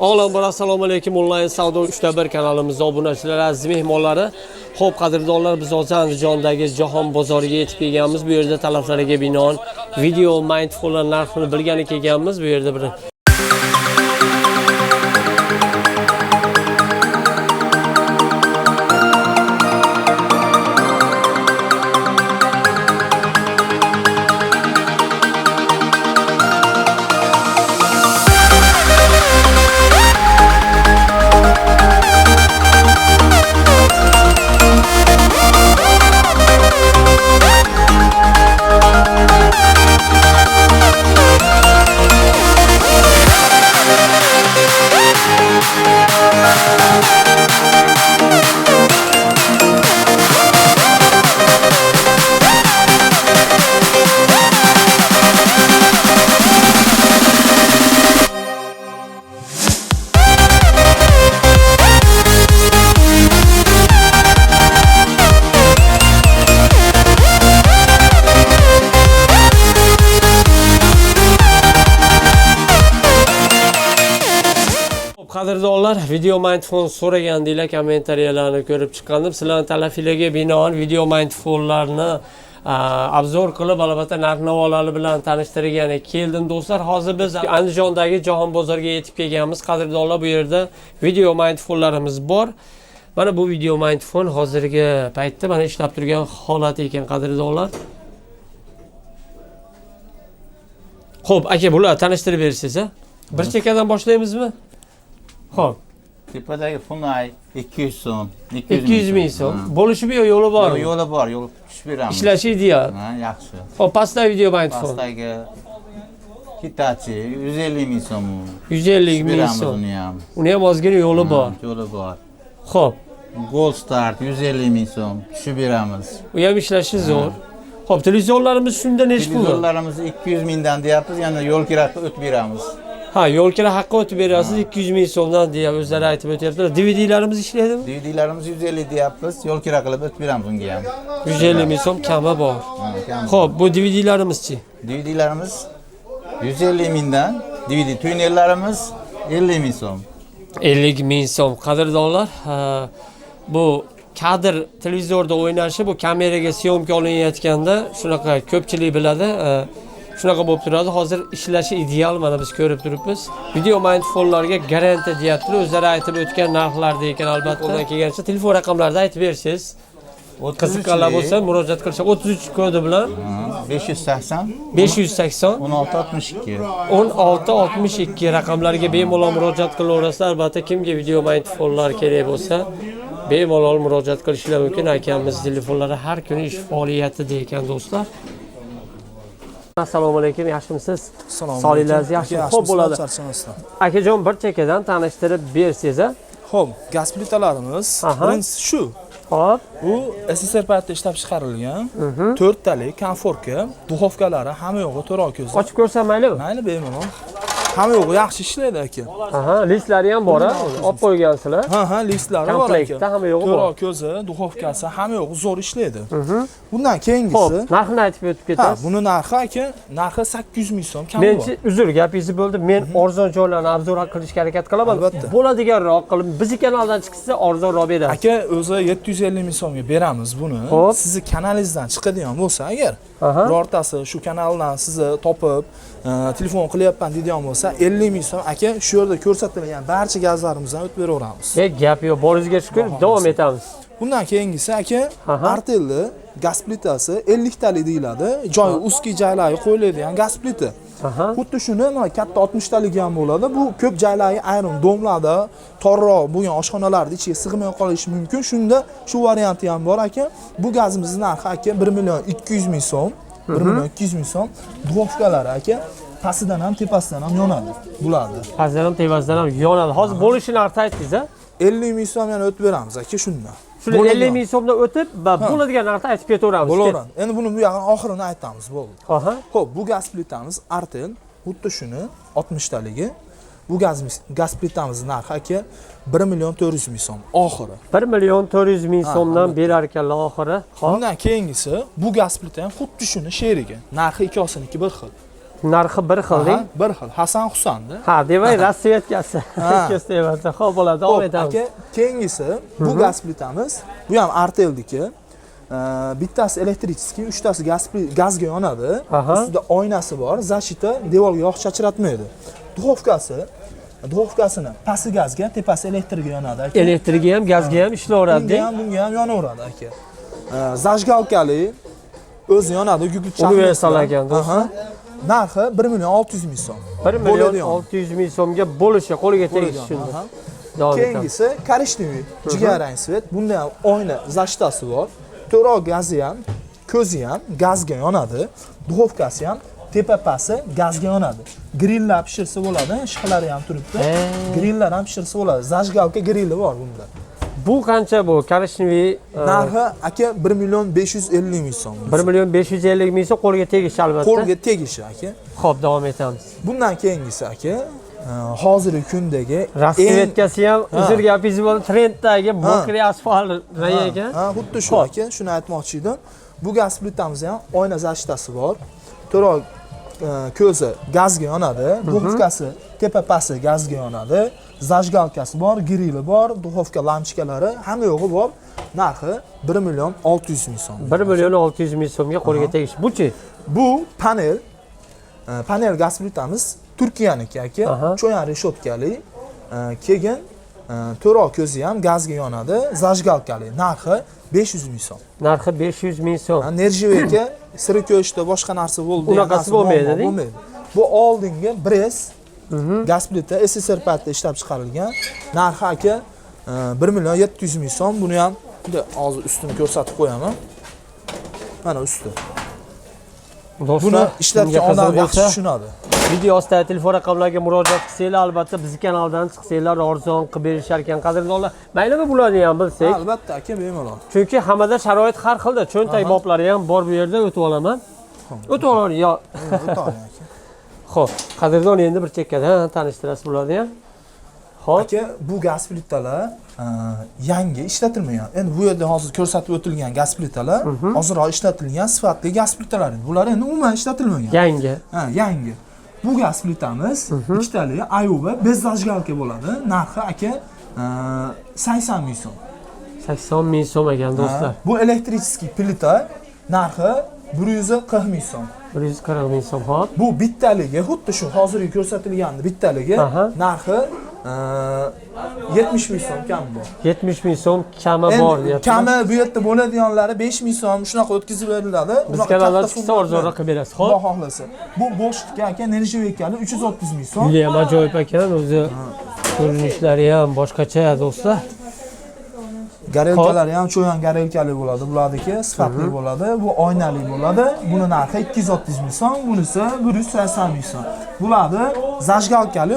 Avvalambor assalomu alaykum, onlayn savdo 3-1 kanalimizga obunachilar, aziz mehmonlari. Xo'p, qadrdonlar, biz hozir Andijondagi Jahon bozoriga yetib kelganmiz. Bu yerda talablarga binoan video mindfullar narxini bilgani kelganmiz. Bu yerda bir qadrdonlar, video mindful so'ragandinglar, kommentariyalarni ko'rib chiqqandim. Sizlarning talablarga binoan video mindfullarni obzor qilib, albatta narx-navolar bilan tanishtirgani keldim do'stlar. Hozir biz Andijondagi Jahon bozoriga yetib kelganmiz. Qadrdonlar, bu yerda video mindfullarimiz bor. Mana bu video mindful hozirgi paytda mana ishlab turgan holati ekan, qadrdonlar. Xo'p, aka, bular tanishtirib bersangiz, bir chekkadan boshlaymizmi? Xo'p. Tepadagi Funay 200 so'm, 200 ming so'm. Bo'lishib yo'li bormi? Yo'li bor, yo'l tushib beramiz. Ishlashi ideal. Ha, yaxshi. Xo'p, pastdagi video mindful. Pastdagi Hitachi 150 ming so'm. 150 ming so'm. Uni ham ozgina yo'li bor. Yo'li bor. Xo'p. Gold Start 150 ming so'm tushib beramiz. U ham ishlashi zo'r. Xo'p, televizorlarimiz shunda necha pul? Televizorlarimiz 200 mingdan deyapmiz, yana yo'l kirasi o'tib beramiz. Ha, yo'l kira haqqi o'tib berasiz, 200 ming so'mdan deya o'zlari aytib o'tyaptilar. DVDlarimiz ishlaydimi? DVDlarimiz 150 deyapmiz, yo'l kira qilib o'tib beramiz unga ham. 150 ming so'm kami bor. Xo'p, bu DVDlarimizchi? DVDlarimiz 150 mingdan, DVD tunerlarimiz 50 ming so'm. 50 ming so'm. Qadrdonlar, bu kadr televizorda o'ynashi, bu kameraga syomka olinayotganda shunaqa ko'pchilik biladi. Shunaqa bo'lib turadi. Hozir ishlashi ideal, mana biz ko'rib turibmiz. Video mindfullarga garantiya deyaptilar. O'zlari aytib o'tgan narxlarda ekan, albatta. Qo'ldan kelgancha telefon raqamlarini aytib bersangiz, qiziqqanlar bo'lsa murojaat qilishsa 33 kodi bilan 580 1662 1662 raqamlarga bemalol murojaat qilaverasizlar. Albatta, kimga video mindfullar kerak bo'lsa, bemalol murojaat qilishlar mumkin. Akamiz telefonlari har kuni ish faoliyatida ekan do'stlar. Assalomu alaykum, yaxshimisiz? Sog'ligingiz yaxshimi? Xo'p bo'ladi. Akajon, bir chekkadan tanishtirib bersangiz. Xo'p, gaz plitalarimiz birinchisi shu. Xo'p, bu SSR paytida ishlab chiqarilgan 4 talik konforka, duxovkalari hamma yo'g'i to'rov ko'zi. Ochib ko'rsam maylimi? Mayli, bemalol. Hamma yo'g'i yaxshi ishlaydi aka. Listlari ham bor, olib qo'ygansizlar. Listlari bor aka. Komplektda hamma yo'g'i bor. To'rov ko'zi, duxovkasi hamma yo'g'i zo'r ishlaydi. Bundan keyingisi. Xo'p, narxini aytib o'tib ketasiz. Buni narxi aka, narxi 800 ming so'm kam bor. Men uzr, gapingizni bo'ldim. Men arzon joylarni obzor qilishga harakat qilaman. Albatta. Bo'ladiganroq qilib, bizni kanaldan chiqsa arzonroq berasiz. Aka, o'zi 750 ming so'mga beramiz buni. Sizni kanalingizdan chiqadigan bo'lsa agar, birortasi shu kanaldan sizni topib, telefon qilyapman deydigan bo'lsa, 50 ming so'm aka, shu yerda ko'rsatilgan barcha gazlarimizdan o'tib beraveramiz. Gap yo'q, boringizga shukur, davom etamiz. Bundan keyingisi aka, Artel'ni gaz plitasi 50 talik deyiladi. Joyi ustki joylariga qo'yiladigan gaz plita. Xuddi shuni mana katta 60 talik ham bo'ladi. Bu ko'p joylarga ayrim domlarda, torroq bo'lgan oshxonalarda ichiga sig'may qolishi mumkin. Shunda shu varianti ham bor aka. Bu gazimizning narxi aka 1 million 200 ming so'm. 1 million 200 ming so'm. Duxovkalari aka pastidan ham tepasidan ham yonadi. Bulardi. Pastidan ham tepasidan ham yonadi. Hozir bo'lishini aytdingiz, 50 ming so'm yana o'tib beramiz aka shundan. Shuni 50 ming so'mdan o'tib, bo'ladigan narxni aytib ketaveramiz. Bo'laveradi. Endi buni bu yog'ini oxirini aytamiz, bo'ldi. Xo'p, bu gaz plitamiz Artel, xuddi shuni 60 taligi. Bu gaz plitamizning narxi aka 1 million 400 ming so'm oxiri. 1 million 400 ming so'mdan berar ekanlar oxiri. Bundan keyingisi bu gaz plita ham xuddi shuni sherigi. Narxi ikkosiniki bir xil. Narxi bir xilding. Bir xil. Hasan Husanda. Ha, demak, rasvetkasi. Ko'rsatayapti. Xo'p, bo'ladi, davom etamiz. Aka, keyingisi bu gaz plitamiz. Bu ham Artel'niki. Bittasi elektrichskiy, uchtasi gazga yonadi. Ustida oynasi bor, zashita devorga yog' chachratmaydi. Duxovkasini pasti gazga, tepasi elektrga yonadi aka. Elektrga ham, gazga ham ishlaveradi. Bunga ham yonaveradi aka. Zajgalkali o'zi yonadi, gugurt chaqmoq. Universal ekan, do'stlar. Narxi 1.600.000 so'm. 1.600.000 so'mga bo'lishi, qo'liga tegishi shunda. Keyingisi korishniy jigarrang svet. Bunda ham oyna zashtasi bor. To'roq gazi ham, ko'zi ham gazga yonadi. Duxovkasi ham tepa-pasti gazga yonadi. Grilllar pishirsa bo'ladi, ishqalari ham turibdi. Grilllar ham pishirsa bo'ladi. Zajgalka grilli bor bunda. Bu qancha bu? Korishniy narxi aka 1.550.000 so'm. 1.550.000 so'm qo'lga tegishi albatta. Qo'lga tegishi aka. Xo'p, davom etamiz. Bundan keyingisi aka hozirgi kundagi rasvetkasi ham uzr gapingiz bo'ldi, trenddagi mokriy asfalt rang ekan. Xuddi shu aka, shuni aytmoqchi edim. Bu gaz plitamiz ham oyna zashtasi bor. To'roq ko'zi gazga yonadi, duxovkasi tepa-pasti gazga yonadi, zajgalkasi bor, grili bor, duxovka lampochkalari hamma yo'g'i bor. Narxi 1.600.000 so'm. 1.600.000 so'mga qo'lga tegishi. Bu-chi? Bu panel gaz plitamiz Turkiyaniki aka, cho'yan reshotkali. Keyin to'roq ko'zi ham gazga yonadi, zajgalkali. Narxi 500.000 so'm. Narxi 500.000 so'm. Nerjiveka, siri ko'chda boshqa narsa bo'ldi. Unaqasi bo'lmaydi. Bu oldingi Brest gaz plita SSR patda ishlab chiqarilgan. Narxi aka 1.700.000 so'm. Buni ham hozir ustini ko'rsatib qo'yaman. Mana usti. Buni ishlatgan odam yaxshi tushunadi. Video ostida telefon raqamlariga murojaat qilsanglar, albatta bizning kanaldan chiqsanglar arzon qilib berishar ekan. Qadrdonlar, maylimi bularni ham bilsak? Albatta aka, bemalol. Chunki hammada sharoit har xilda. Cho'ntak boblari ham bor bu yerda, o'tib olaman. O'tib olaman yo. O'tib olaman aka. Xo'p, qadrdon endi bir chekkada tanishtirasiz bularni ham. Xo'p. Aka, bu gaz plitalar yangi ishlatilmagan. Endi bu yerda hozir ko'rsatib o'tilgan gaz plitalar hozirroq ishlatilgan sifatli gaz plitalar. Bular endi umuman ishlatilmagan. Yangi. Yangi. Bu gaz plitamiz ikkitali Ayuba bez zajgalka bo'ladi. Narxi aka 80.000 so'm. 80.000 so'm ekan do'stlar. Bu elektrichskiy plita narxi 140.000 so'm. 140.000 so'm, hop. Bu bittaligi xuddi shu hozirgi ko'rsatilganda bittaligi narxi 70.000 so'm kam bor. 70.000 so'm kami bor deyapti. Kami bu yerda bo'ladiganlari 5.000 so'm shunaqa o'tkazib beriladi. Biz kanaldan chiqsa arzonroq qilib berasiz. Xo'p. Xudo xohlasa. Bu bo'shlikka aka nerjivekali 330.000 so'm. Juda ham ajoyib ekan, o'zi ko'rinishlari ham boshqacha do'stlar. Garelkalari ham cho'yan garelkali bo'ladi. Bulardagi sifatli bo'ladi. Bu oynali bo'ladi. Buni narxi 230.000 so'm, bunisi 180.000 so'm. Bularni zajgalkali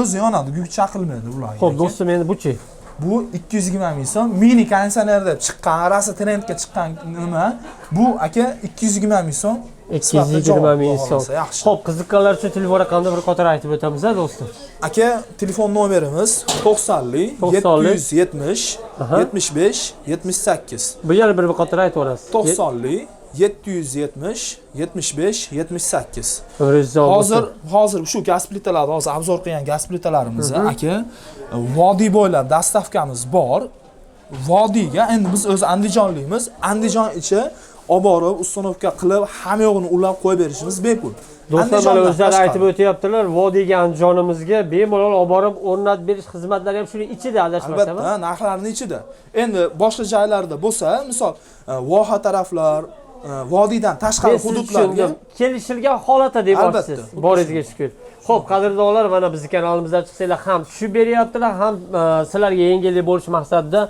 o'zi yonadi, guk chaqilmaydi bular. Xo'p, do'stim, endi bu-chi? Bu 220.000 so'm. Mini konditsioner deb chiqqan, rasa trendga chiqqan nima? Bu aka 220.000 so'm. 220.000 so'm. Xo'p, qiziqqanlar uchun telefon raqamini bir qator aytib o'tamiz, do'stim. Aka, telefon nomerimiz 90 770 75 78. Bu yana bir qator aytib o'rasiz. 90 770 75 78. Hozir shu gaz plitalarni hozir obzor qilgan gaz plitalarimiz aka vodiy bo'ylab dastavkamiz bor. Vodiyga endi biz o'zi Andijonlikmiz. Andijon ichi olib borib, ustanovka qilib, hamma yo'g'ini ulab qo'yib berishimiz bepul. Do'stlar, mana o'zlari aytib o'tyaptilar, vodiyga Andijonimizga bemalol olib borib o'rnatib berish xizmatlari ham shuning ichida, adashmasam. Albatta, narxlarning ichida. Endi boshqa joylarda bo'lsa, misol Voha taraflar, vodiydan tashqari hududlarga kelishilgan holatda demoqchisiz. Boringizga shukr. Xo'p, qadrdonlar, mana bizning kanalimizdan chiqsanglar ham tushib beryaptilar, ham sizlarga yengillik bo'lish maqsadida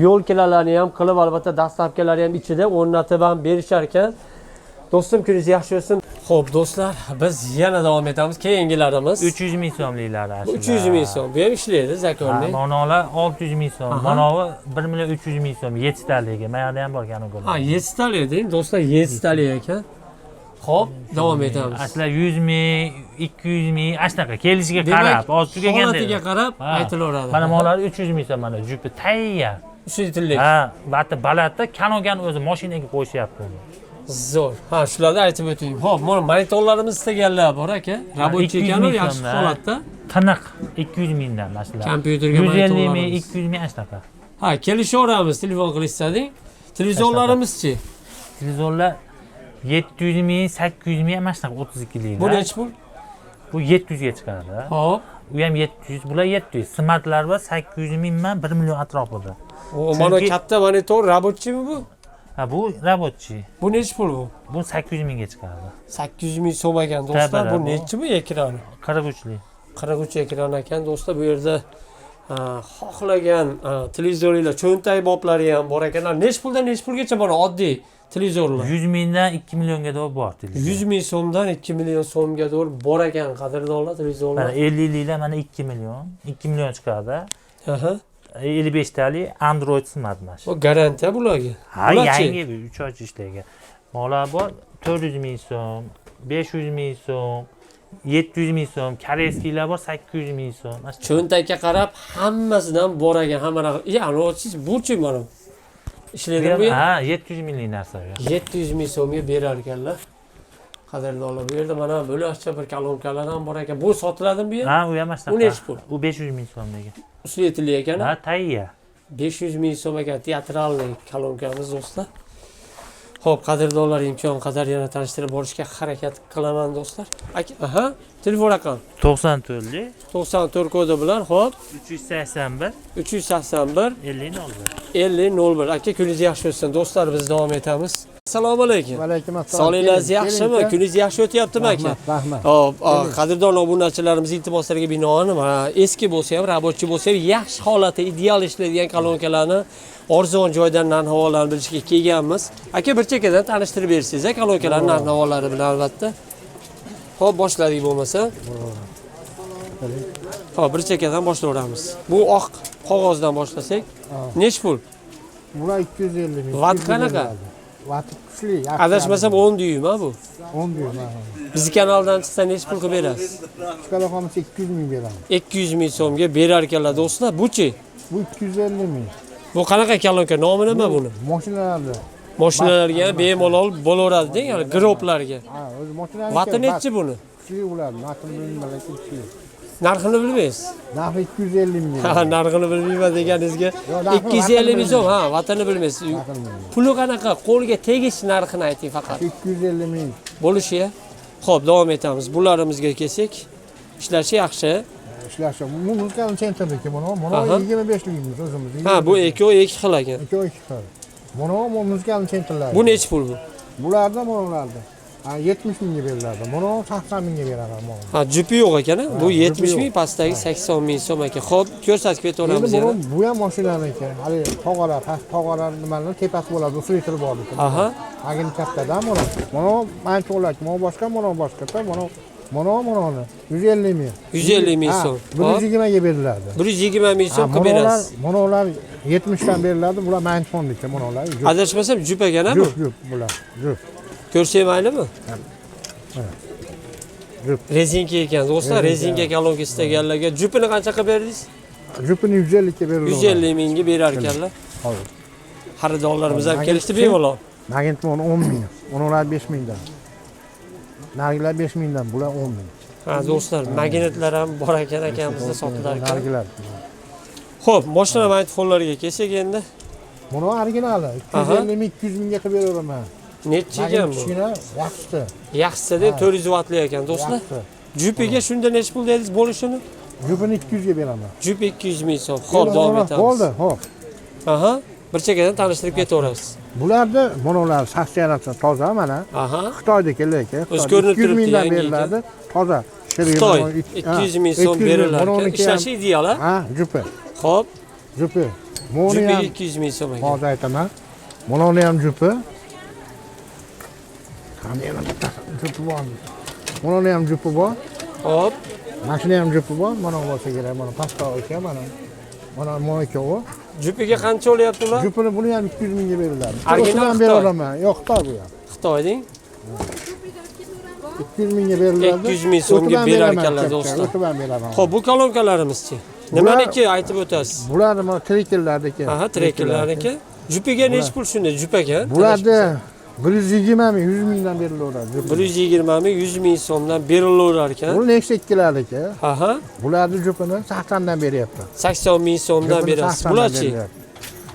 yo'lkalarni ham qilib, albatta dastavkalarni ham ichida o'rnatib ham berishar ekan. Do'stim, kuningiz yaxshi bo'lsin. Xo'p, do'stlar, biz yana davom etamiz. Keyingilarimiz 300.000 so'mliklar aslida. 300.000 so'm. Bu ham ishlaydi, zakorlik. Manolar 600.000 so'm. Manovi 1.300.000 so'm 7 taligi. Mayada ham bor kanogol. Ha, 7 talik deng, do'stlar, 7 talik ekan. Xo'p, davom etamiz. Aslida 100.000, 200.000 ashnaqa kelishiga qarab, hozir tugaganda. Holatiga qarab aytilaveradi. Mana molar 300.000 so'm, mana jupi tayyor. Shu tillik. Ha, va balandda kanogan o'zi mashinaga qo'shyapti. Zo'r. Ha, shularni aytib o'ting. Xo'p, mana monitorlarimiz istaganlar bor aka. Rabotchi ekan, yaxshi holatda. Tiniq 200 mingdan mashina. Kompyuterga 150 ming, 200 ming shunaqa. Ha, kelishaveramiz, telefon qilishsading. Televizorlarimizchi? Televizorlar 700 ming, 800 ming mana shunaqa 32 liklar. Bu nechi pul? Bu 700 ga chiqadi. Hop. U ham 700, bular 700. Smartlar bor 800 mingdan 1 million atrofida. O, mana katta monitor rabotchimi bu? Ha, bu rabotchi. Bu nechi pul bu? Bu 800 mingga chiqadi. 800 ming so'm ekan do'stlar. Bu nechi bu ekrani? 43 lik. 43 ekran ekan do'stlar. Bu yerda xohlagan televizoringlar, cho'ntak boblari ham bor ekan. Nechi puldan nechi pulgacha bor oddiy televizorlar? 100 mingdan 2 millionga doğru bor televizor. 100 ming so'mdan 2 million so'mga doğru bor ekan qadrdonlar televizorlar. Mana 50 liklar mana 2 million, 2 million chiqadi. Aha. 55 talik Android smart mashina. Bu garantiya bularga. Ha, yangi 3 oy ishlaydi. Molar bor 400 ming so'm, 500 ming so'm, 700 ming so'm, koreyskilar bor 800 ming so'm. Cho'ntakka qarab hammasidan bor ekan, hamma narsa. Ya'ni bu-chi mana. Ishlaydi bu. Ha, 700 minglik narsa. 700 ming so'mga berar ekanlar. Qadrdonlar, bu yerda mana bo'lakcha bir kolonkalar ham bor ekan. Bu sotiladimi bu yer? Ha, u ham mana U nechi pul? U 500 ming so'm degan. Usletli ekan. Ha, tayya. 500 ming so'm ekan teatralniy kolonkamiz do'stlar. Xo'p, qadrdonlar, imkon qadar yana tanishtirib borishga harakat qilaman do'stlar. Aha, telefon raqam 94 lik 94 kodi bilan, xo'p, 381 381 50 5001. Aka, kuningiz yaxshi o'tsin do'stlar, biz davom etamiz. Assalomu alaykum. Va alaykum assalom. Sog'lig'ingiz yaxshimi? Kuningiz yaxshi o'tyaptimi aka? Rahmat. Hop, qadrdon obunachilarimiz iltimoslariga binoan eski bo'lsa ham, rabotchi bo'lsa ham yaxshi holatda ideal ishlaydigan kolonkalarni arzon joydan narx-navolarni bilishga kelganmiz. Aka, bir chekkadan tanishtirib bersangiz, kolonkalarning narx-navolari bilan albatta. Hop, boshladik bo'lmasa. Hop, bir chekkadan boshlayveramiz. Bu oq qog'ozdan boshlasak, nech pul? Bular 250 ming. Vat qanaqa? Vati kuchli. Adashmasam 10 dyum ha bu. 10 dyum. Bizi kanaldan chiqsa nech pul qilib berasiz? Chiqara qolmasa 200 ming beramiz. 200 ming so'mga berar ekanlar do'stlar. Bu-chi? Bu 250 ming. Bu qanaqa kolonka? Nomi nima buni? Mashinalarda. Mashinalarga ham bemalol bo'laveradi-da, ya'ni groplarga. Ha, o'zi mashinalar. Vati nechi buni? Kuchli ular. Narxini bilmayman, kuchli. Narxini bilmaysiz? Narxi 250 ming. Ha, narxini bilmayman deganingizga 250 ming so'm, ha, vatani bilmaysiz. Puli qanaqa? Qo'lga tegish narxini ayting faqat. 250 ming. Bo'lishi. Xo'p, davom etamiz. Bularimizga kelsak, ishlashi yaxshi. Ishlashi. Bu muzikal sentrniki mana 25 ligimiz o'zimiz. Ha, bu ikki xil ekan. Ikki xil. Mana muzikal sentrlar. Bu nechi pul bu? Bularda monolarda. 70 mingga beriladi. Mana 80 mingga beraman. Ha, jupi yo'q ekan. Bu 70 ming, pastdagi 80 ming so'm ekan. Xo'p, ko'rsatib ketaveramiz yana. Bu ham mashinaniki. Hali tog'alar, past tog'alar nimalar tepasi bo'ladi, ufiltr bor ekan. Aha. Agin kattadan mana. Mana manchoqlar, mana boshqa, mana boshqa, mana 150 ming. 150 ming so'm. 120 ga beriladi. 120 ming so'm qilib berasiz. Manalar 70 dan beriladi. Bular manchondiki, manalar. Adashmasam jup ekan-a bu? Jup, bular. Jup. Ko'rsak maylimi? Jup. Rezinka ekan do'stlar, rezinka kolonka istaganlarga jupini qancha qilib berdingiz? Jupini 150 ga beriladi. 150 mingga berar ekanlar. Hozir. Xaridorlarimiz ham kelishdi bemalol. Magentmon 10 ming, ular 5 mingdan. Nargilar 5 mingdan, bular 10 ming. Ha do'stlar, magnetlar ham bor ekan akamizda sotilar ekan. Nargilar. Xo'p, mashina magnetfonlariga kelsak endi. Buni originali 250 ming, 200 mingga qilib beraveraman. Necha ekan bu? Kichkina yaxshisi. Yaxshisi 400 vatli ekan do'stlar. Jupiga shunda necha pul dedingiz bo'lishini? Jupini 200 ga beraman. Jup 200 ming so'm. Xo'p, davom etamiz. Bo'ldi, xo'p. Aha, bir chekkadan tanishtirib ketaverasiz. Bularda monolar saksiyasi toza mana. Aha. Xitoydagi lekin. O'zi ko'rinib turibdi, 200 mingdan yangi beriladi. Toza. Xitoy 200 ming so'm berilar ekan. Ishlashi ideal ha? Ha, jupi. Xo'p, Jupi. Buni jupiga ham 200 ming so'm ekan. hozir aytaman. Buni ham jupi. Kamera jupi bor. Buni ham jupi bor. Xo'p, Mashina ham jupi bor. Mana bo'lsa kerak. Mana pastda ekan mana. Mana mo'ykovi. jupiga qancha olyapti ular? Jupini buni ham 200 mingga beriladi. Original O'tidan beraman. Yo'q, Xitoy bu ham. Xitoyding? 200 mingga beriladi. 200 ming so'mga berar ekanlar do'stlar. O'tidan beraman. Xo'p, bu kolonkalarimizchi? Nimaniki aytib o'tasiz? Bular mana trekerlardagi. Aha, trekerlarniki. Jupiga nechi pul shunda? Jup ekan? Bularda 120 ming, 100 mingdan berilaveradi. 120 ming, 100 ming so'mdan berilaverar ekan. Bu necha ikkilarniki? Aha. Bularni jupini 80 dan beryapman. 80 ming so'mdan berasiz. Bularchi?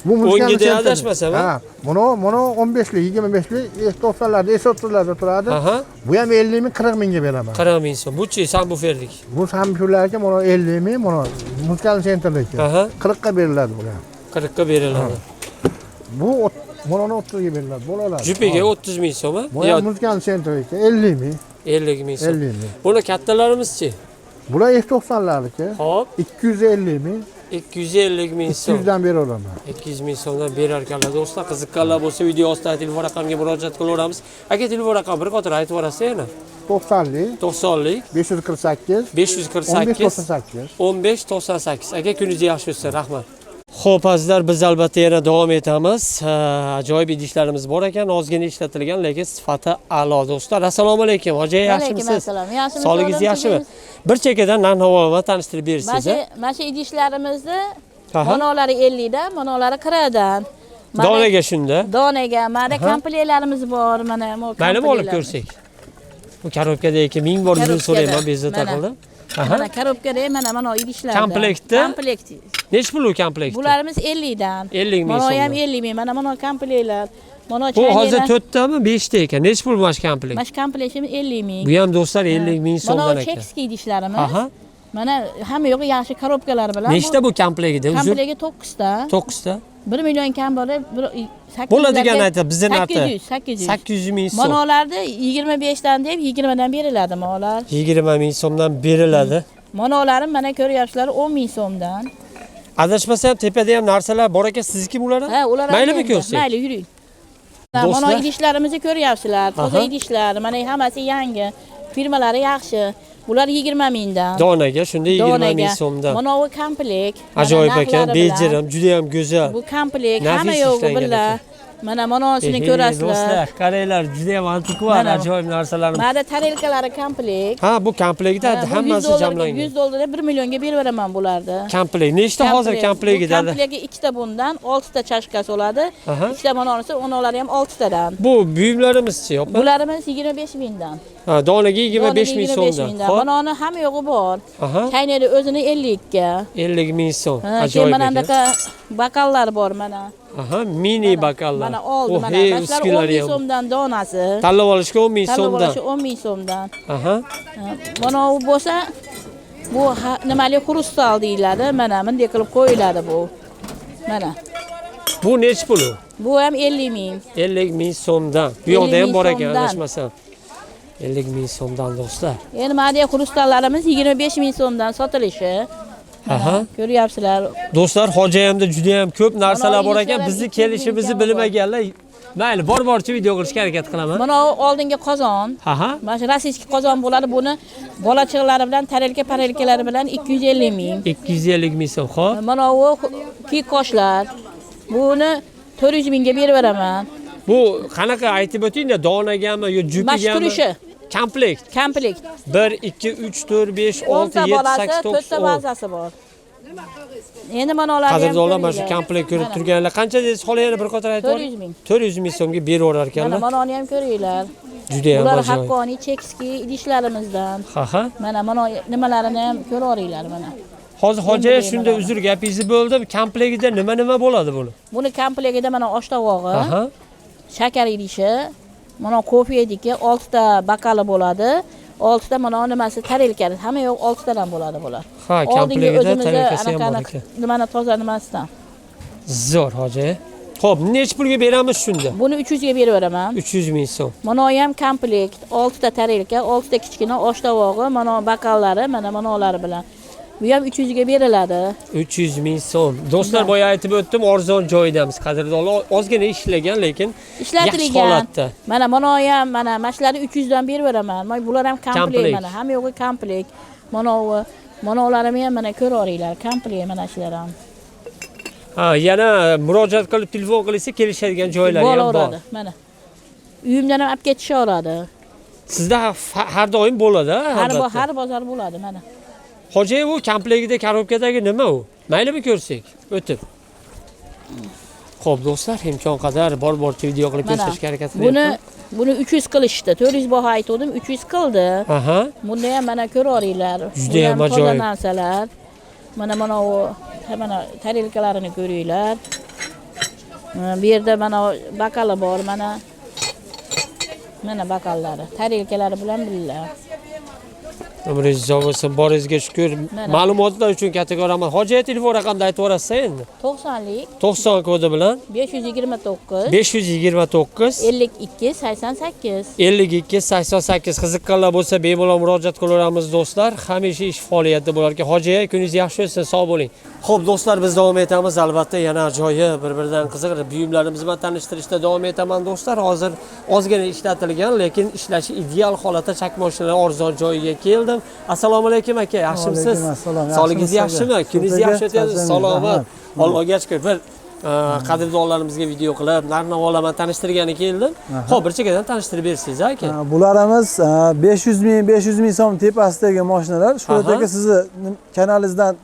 Bu O'ngida adashmasam, ha? Mana 15 lik, 25 lik, 90larda, 30larda turadi. Aha. Bu ham 50 ming, 40 mingga beraman. 40 ming so'm. Buchi subwooferlik. Bu samshularga mana 50 ming, mana muzikal sentrniki. Aha. 40 ga beriladi bular. 40 ga beriladi. Bu mana 30 ga beriladi, bo'laveradi. Jupiga 30 ming so'm, Bu yo ham muzikal sentrniki 50 ming. 50 ming so'm. 50 ming. Buni kattalarimizchi? Bular 90larniki. Hop, 250 ming, 250 ming so'm. 200 dan beraveraman. 200 ming so'mdan berar ekanlar do'stlar. Qiziqqanlar bo'lsa video ostida telefon raqamiga murojaat qilaveramiz. Aka telefon raqami bir qator aytib yuborasiz yana. 90 lik, 90 lik 548, 548 1598. 1598. Aka kuningiz yaxshi o'tsin. Rahmat. Xo'p, azizlar, biz albatta yana davom etamiz. Ajoyib idishlarimiz bor ekan, ozgina ishlatilgan, lekin sifati a'lo do'stlar. Assalomu alaykum. Hoji, yaxshimisiz? Assalom. Yaxshimisiz? Sog'ligingiz yaxshimi? Bir chekkadan narx-navo bilan tanishtirib berasiz. Mana shu idishlarimizni Aha. monolari 50 dan, monolari 40 dan. Donaga shunda. Donaga, mana komplektlarimiz bor, mana bu Mayli olib ko'rsak. Bu korobkadagi 1000 bor uzun so'rayman, bezovta qildim. Mana korobkada mana idishlar. Komplektda? Komplekt. Necha pul u komplekt? Bularimiz 50 dan. 50 ming Mana ham so'm. 50 ming. Mana komplektlar. Mana Bu hozir 4 tami, 5 ta ekan. Necha pul mana komplekt? Mana komplektimiz 50 ming. Bu ham do'stlar 50 ming so'mdan Mana ekan. chekski idishlarimiz. Aha. Mana hamma yo'g'i yaxshi korobkalar bilan. Nechta bu komplektda? Uzun Komplekti 9 ta. 9 ta. 1 million kam bor, 800 Bo'ladigan aytib, bizning narxda 800. 800 ming so'm. Monolarda 25 dan deb 20 dan beriladi monolar. 20 ming so'mdan beriladi. Monolarim mana ko'ryapsizlar 10 ming so'mdan. Adashmasam tepada ham narsalar bor ekan, sizniki bular? Ha, ular ham Maylimi endi. ko'rsak? Mayli, yuring. Do'stlar. Mana idishlarimizni ko'ryapsizlar, toza Aha. idishlar, mana hammasi yangi. Firmalari yaxshi. Bular 20 mingdan. Donaga shunda 20 ming so'mdan. Mana bu komplekt. Ajoyib ekan, bejirim, juda ham go'zal. Bu komplekt, Nafis hamma yo'g'i ishlangan birlar. ekan. Mana monosini ko'rasizlar. Do'stlar, qaranglar, juda ham antikvar, Mana bu. ajoyib narsalarimiz. Mana tarelkalari komplekt. Ha, bu komplektda hammasi jamlangan. 100 dollarga 1 millionga berib beraman bularni. Komplekt. Nechta hozir komplektda? Komplektga ikkita bundan, 6 ta chashkasi oladi. Aha. Ikkita monolisi, onolari ham 6 tadan. Bu buyumlarimizchi, yo'qmi? Bularimiz 25 mingdan. Ha, donaga 25 ming so'mdan. Xo'p. Bunoni hamma yo'g'i bor. Aha. Chaynakni o'zini 50 ga. 50 ming so'm. Keyin Ajoyib mana ekan. bunaqa bakallar bor mana. Aha, mini bakallar. Mana oldi mana. Hey, Mashalar 10 uskular ming ham. so'mdan donasi. Tanlab olishga 10 ming Tanlab so'mdan. olishi 10 ming so'mdan. Aha. Mana u bo'lsa bu nimali xrustal deyiladi. Mana bunday qilib qo'yiladi bu. Mana. Bu nech pul u? Bu ham 50 ming. 50 ming so'mdan. Bu 50 yoqda ham ming bor ekan, so'mdan. adashmasam. 50 ming so'mdan do'stlar. Endi mana xrustallarimiz 25 ming so'mdan sotilishi. Aha. Ko'ryapsizlar. Do'stlar, hojayamda juda ham ko'p narsalar bor ekan. idishlar Bizni 200 kelishimizni ming bilmaganlar. Mayli, bor-borcha video qilishga harakat qilaman. Mana u oldingi qozon. Aha. Mana shu rossiyskiy qozon bo'ladi. Buni bola chig'lari bilan, tarelkalari bilan 250 ming. 250 ming so'm. Xo'p. Mana u kiyik-qoshlar. Buni 400 mingga berib beraman. Bu qanaqa aytib o'ting-da, donagami yo jupigami? Mashturishi. Komplekt. Komplekt. 1 2 3 4 5 10 6 ta 7 bolasi, 8 9 4 ta 10. bazasi bor. Endi mana ularni ham Qadrdonlar mana shu ko'ringlar. komplekt ko'rib Mana. turganlar qancha deysiz? Xola yana bir qator aytib 400 ming. 400 ming so'mga berar Mana ekanlar. uni ham ko'ringlar. Juda ham Bular ajoyib. haqqoniy chekski idishlarimizdan. Ha. Mana nimalarini ham ko'raveringlar mana. Hozir hojaya Endi shunda bemalol. uzr gapingizni bo'ldim. Komplektida nima bo'ladi buni? Buni komplektida mana osh tovog'i, Aha. shakar idishi, mana kofe idiki 6 ta bakali bo'ladi. 6 ta mana nimasi tarelkasi. Hamma yo'q 6 tadan bo'ladi bular. Ha, Oldingi komplektida o'zimizni tariqasi ham bor anaqani ekan. nimani toza nimasidan. Zo'r hojaya. Xo'p, nech pulga beramiz shunda? Buni 300 ga berib beraman. 300 ming so'm. Mana u ham komplekt, 6 ta tarelka, 6 ta kichkina osh tovog'i, mana bakallari, mana ular bilan. Bu ham 300 ga beriladi. 300 ming so'm. Do'stlar, boya aytib o'tdim, arzon joydamiz. Qadrdonlar ozgina ishlagan, lekin Ishlatilgan. yaxshi holatda. Mana u ham mana shularni 300 dan berib beraman. Mana bular ham komplekt Komplekt. mana. Hamma yo'g'i komplekt. Mana ularni ham mana ko'raveringlar, komplekt mana shular ham. Ha, yana murojaat qilib telefon qilsa kelishadigan joylari ham bor. Bo'laveradi, mana. Uyimdan ham olib ketishaveradi. Sizda har doim bo'ladi, albatta. Har bozor bo'ladi mana. Hojiyev u komplektida korobkadagi nima u? Maylimi ko'rsak? O'tib. Xo'p do'stlar, imkon qadar bor-boricha video qilib Mana ko'rsatishga harakat qilyapman. buni 300 qilishdi. 400 baho aytdim, 300 qildi. Aha. Bunda ham mana ko'raveringlar. Judayam Toza ajoyib. narsalar. Mana mana tarelkalarini ko'ringlar. Bu yerda mana bakali bor, mana bakallari. Tarelkalari bilan birga. Umringiz uzoq bo'lsin, boringizga shukur. Ma'lumotlar uchun kattakon rahmat. Hoji telefon raqamini aytib o'rasiz endi. 90lik 90 kodi bilan 529 529 52 88. 52 88 qiziqqanlar bo'lsa bemalol murojaat qilaveramiz do'stlar. Hamisha ish faoliyatida bo'lar ekan. Hoji, kuningiz yaxshi o'tsin, sog' bo'ling. Xo'p do'stlar, biz davom etamiz. Albatta yana ajoyib bir-biridan qiziq buyumlarimiz bilan tanishtirishda davom etaman do'stlar. Hozir ozgina ishlatilgan, lekin ishlashi ideal holatda chakmoshinalar arzon joyiga keldim. Assalomu alaykum aka, yaxshimisiz? Sog'ligingiz yaxshimi? Kuningiz yaxshi o'tyapti? Salomat. Allohga shukr. Bir qadrdonlarimizga video qilib, narx-navolarni tanishtirgani keldim. Xo'p, bir chekkadan tanishtirib bersangiz aka. Bularimiz 500 ming so'm tepasidagi mashinalar. Shu yerda sizni kanalingizdan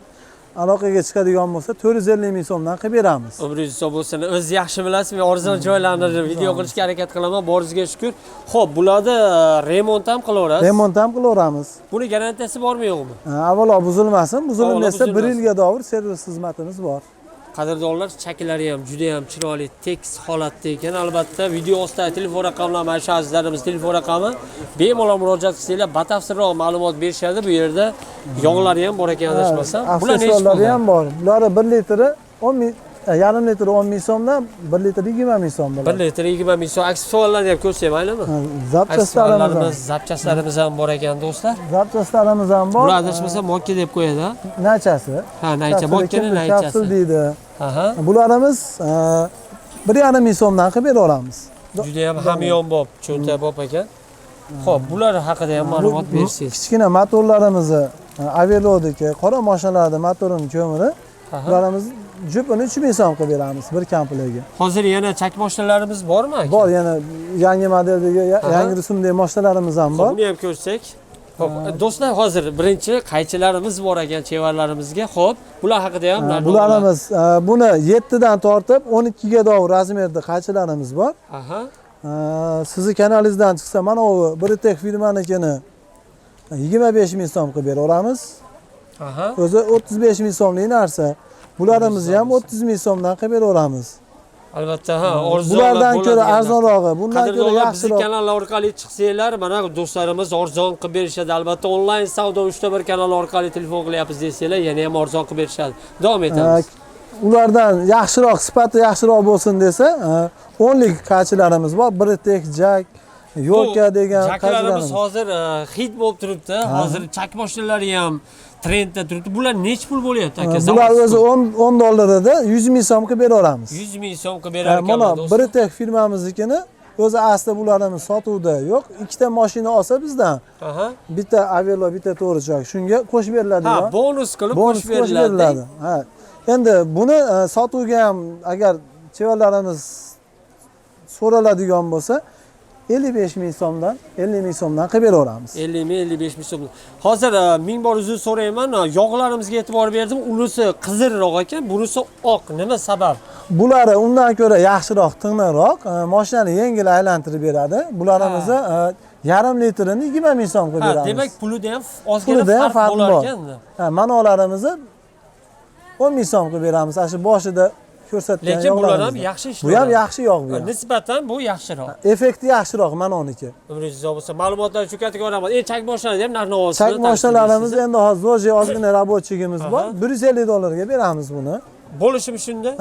aloqaga chiqadigan bo'lsa 450 ming so'mdan qilib beramiz. Umringiz uzoq bo'lsin. O'z yaxshi bilasiz, men arzon joylarni video qilishga harakat qilaman. Boringizga shukr. Xo'p, bularni remont ham qilaverasiz. Remont ham qilaveramiz. Buni garantiyasi bormi yo'qmi? Avvalo buzilmasin. Buzilmasa 1 yilga doir servis xizmatimiz bor. Qadrdonlar, chaklari ham juda ham chiroyli, tekis holatda ekan. Albatta, video ostida telefon raqamlari, mana shu azizlarimiz telefon raqami. Bemalol murojaat qilsanglar, batafsilroq ma'lumot berishadi. Bu yerda yog'lari ham bor ekan adashmasam. Bular nechta ham bor. Bular 1 litri 10 ming, yarim litr 10 ming so'mdan 1 litr 20 ming so'm bo'ladi. 1 litr 20 ming so'm. Aksessuarlarni ham ko'rsatib maylimi? Zapchastlarimiz ham bor ekan do'stlar. Zapchastlarimiz ham bor. Bular adashmasam mokka deb qo'yadi. Nachasi. Ha, nacha, mokkani nachasi. Kapsul deydi. Aha. Bularimiz 1,5 ming so'mdan qilib beraveramiz. Juda ham hamyonbop, cho'nta bop ekan. Xo'p, bular haqida ham ma'lumot bersangiz. Kichkina motorlarimizni Avelodagi qora mashinalarda motorining ko'miri. Bularimiz jupini 3 ming so'm qilib beramiz bir komplektga. Hozir yana chak mashinalarimiz bormi aka? Bor, yana yangi modeldagi, yangi rusumdagi mashinalarimiz ham bor. Buni ham ko'rsak. Xo'p, do'stlar, hozir birinchi qaychilarimiz bor ekan chevarlarimizga. Xo'p, bular haqida ham bularimiz buni 7 dan tortib 12 ga doir razmerda qaychilarimiz bor. Aha. Sizni kanalingizdan chiqsa, mana bu Britek firmanikini 25 ming so'm qilib beraveramiz. Aha. O'zi 35 ming so'mlik narsa. Bularimizni ham 30 ming so'mdan qilib beraveramiz. Albatta, ha, arzon. Bulardan ko'ra arzonrog'i, bundan ko'ra yaxshiroq. Bizning kanal orqali chiqsanglar, mana do'stlarimiz arzon qilib berishadi. Albatta, onlayn savdo 3 kanal orqali telefon qilyapmiz desanglar, yana ham arzon qilib berishadi. Davom etamiz. Ulardan yaxshiroq, sifati yaxshiroq bo'lsin desa, 10lik qaychilarimiz bor. Britek, Jak, Yo'lka degan qaychilarimiz hozir hit bo'lib turibdi. Hozir chak mashinalari ham trendda turibdi. Bular nech pul bo'lyapti aka? Bular o'zi 10 dollarida 100 ming so'm qilib beraveramiz. 100 ming so'm qilib berar ekanlar do'stlar. Mana Britek firmamiznikini o'zi asli bularimiz sotuvda yo'q. Ikkita mashina olsa bizdan, bitta Avelo, bitta to'g'richoq shunga qo'shib beriladi. Ha, bonus qilib qo'shib beriladi. Ha. Endi buni sotuvga ham agar chevarlarimiz so'raladigan bo'lsa 55 ming so'mdan 50 ming so'mdan qilib beraveramiz. 50 ming, 55 ming so'm. Hozir ming bor uzr so'rayman, yog'larimizga e'tibor berdim. Unisi qizilroq ekan, bunisi oq. Nima sabab? Bulari undan ko'ra yaxshiroq, tiniqroq, mashinani yengil aylantirib beradi. Bularimizni yarim litrini 20 ming so'm qilib beramiz. Demak, pulida ham ozgina farq bo'lar ekan. Ha, manolarimizni 10 ming so'm qilib beramiz. Ana shu boshida ko'rsatgan lekin bular ham yaxshi ishlaydi. Bu ham yaxshi yog' bu. Nisbatan bu yaxshiroq. Effekti yaxshiroq manoniki. Umringiz uzoq bo'lsin. Ma'lumotlar uchun katta rahmat. Chak mashinalarni ham narx-navosi. Chak mashinalarimiz endi hozir zo'ji ozgina rabotchigimiz bor. 150 dollarga beramiz buni. Bo'lishimi shunda?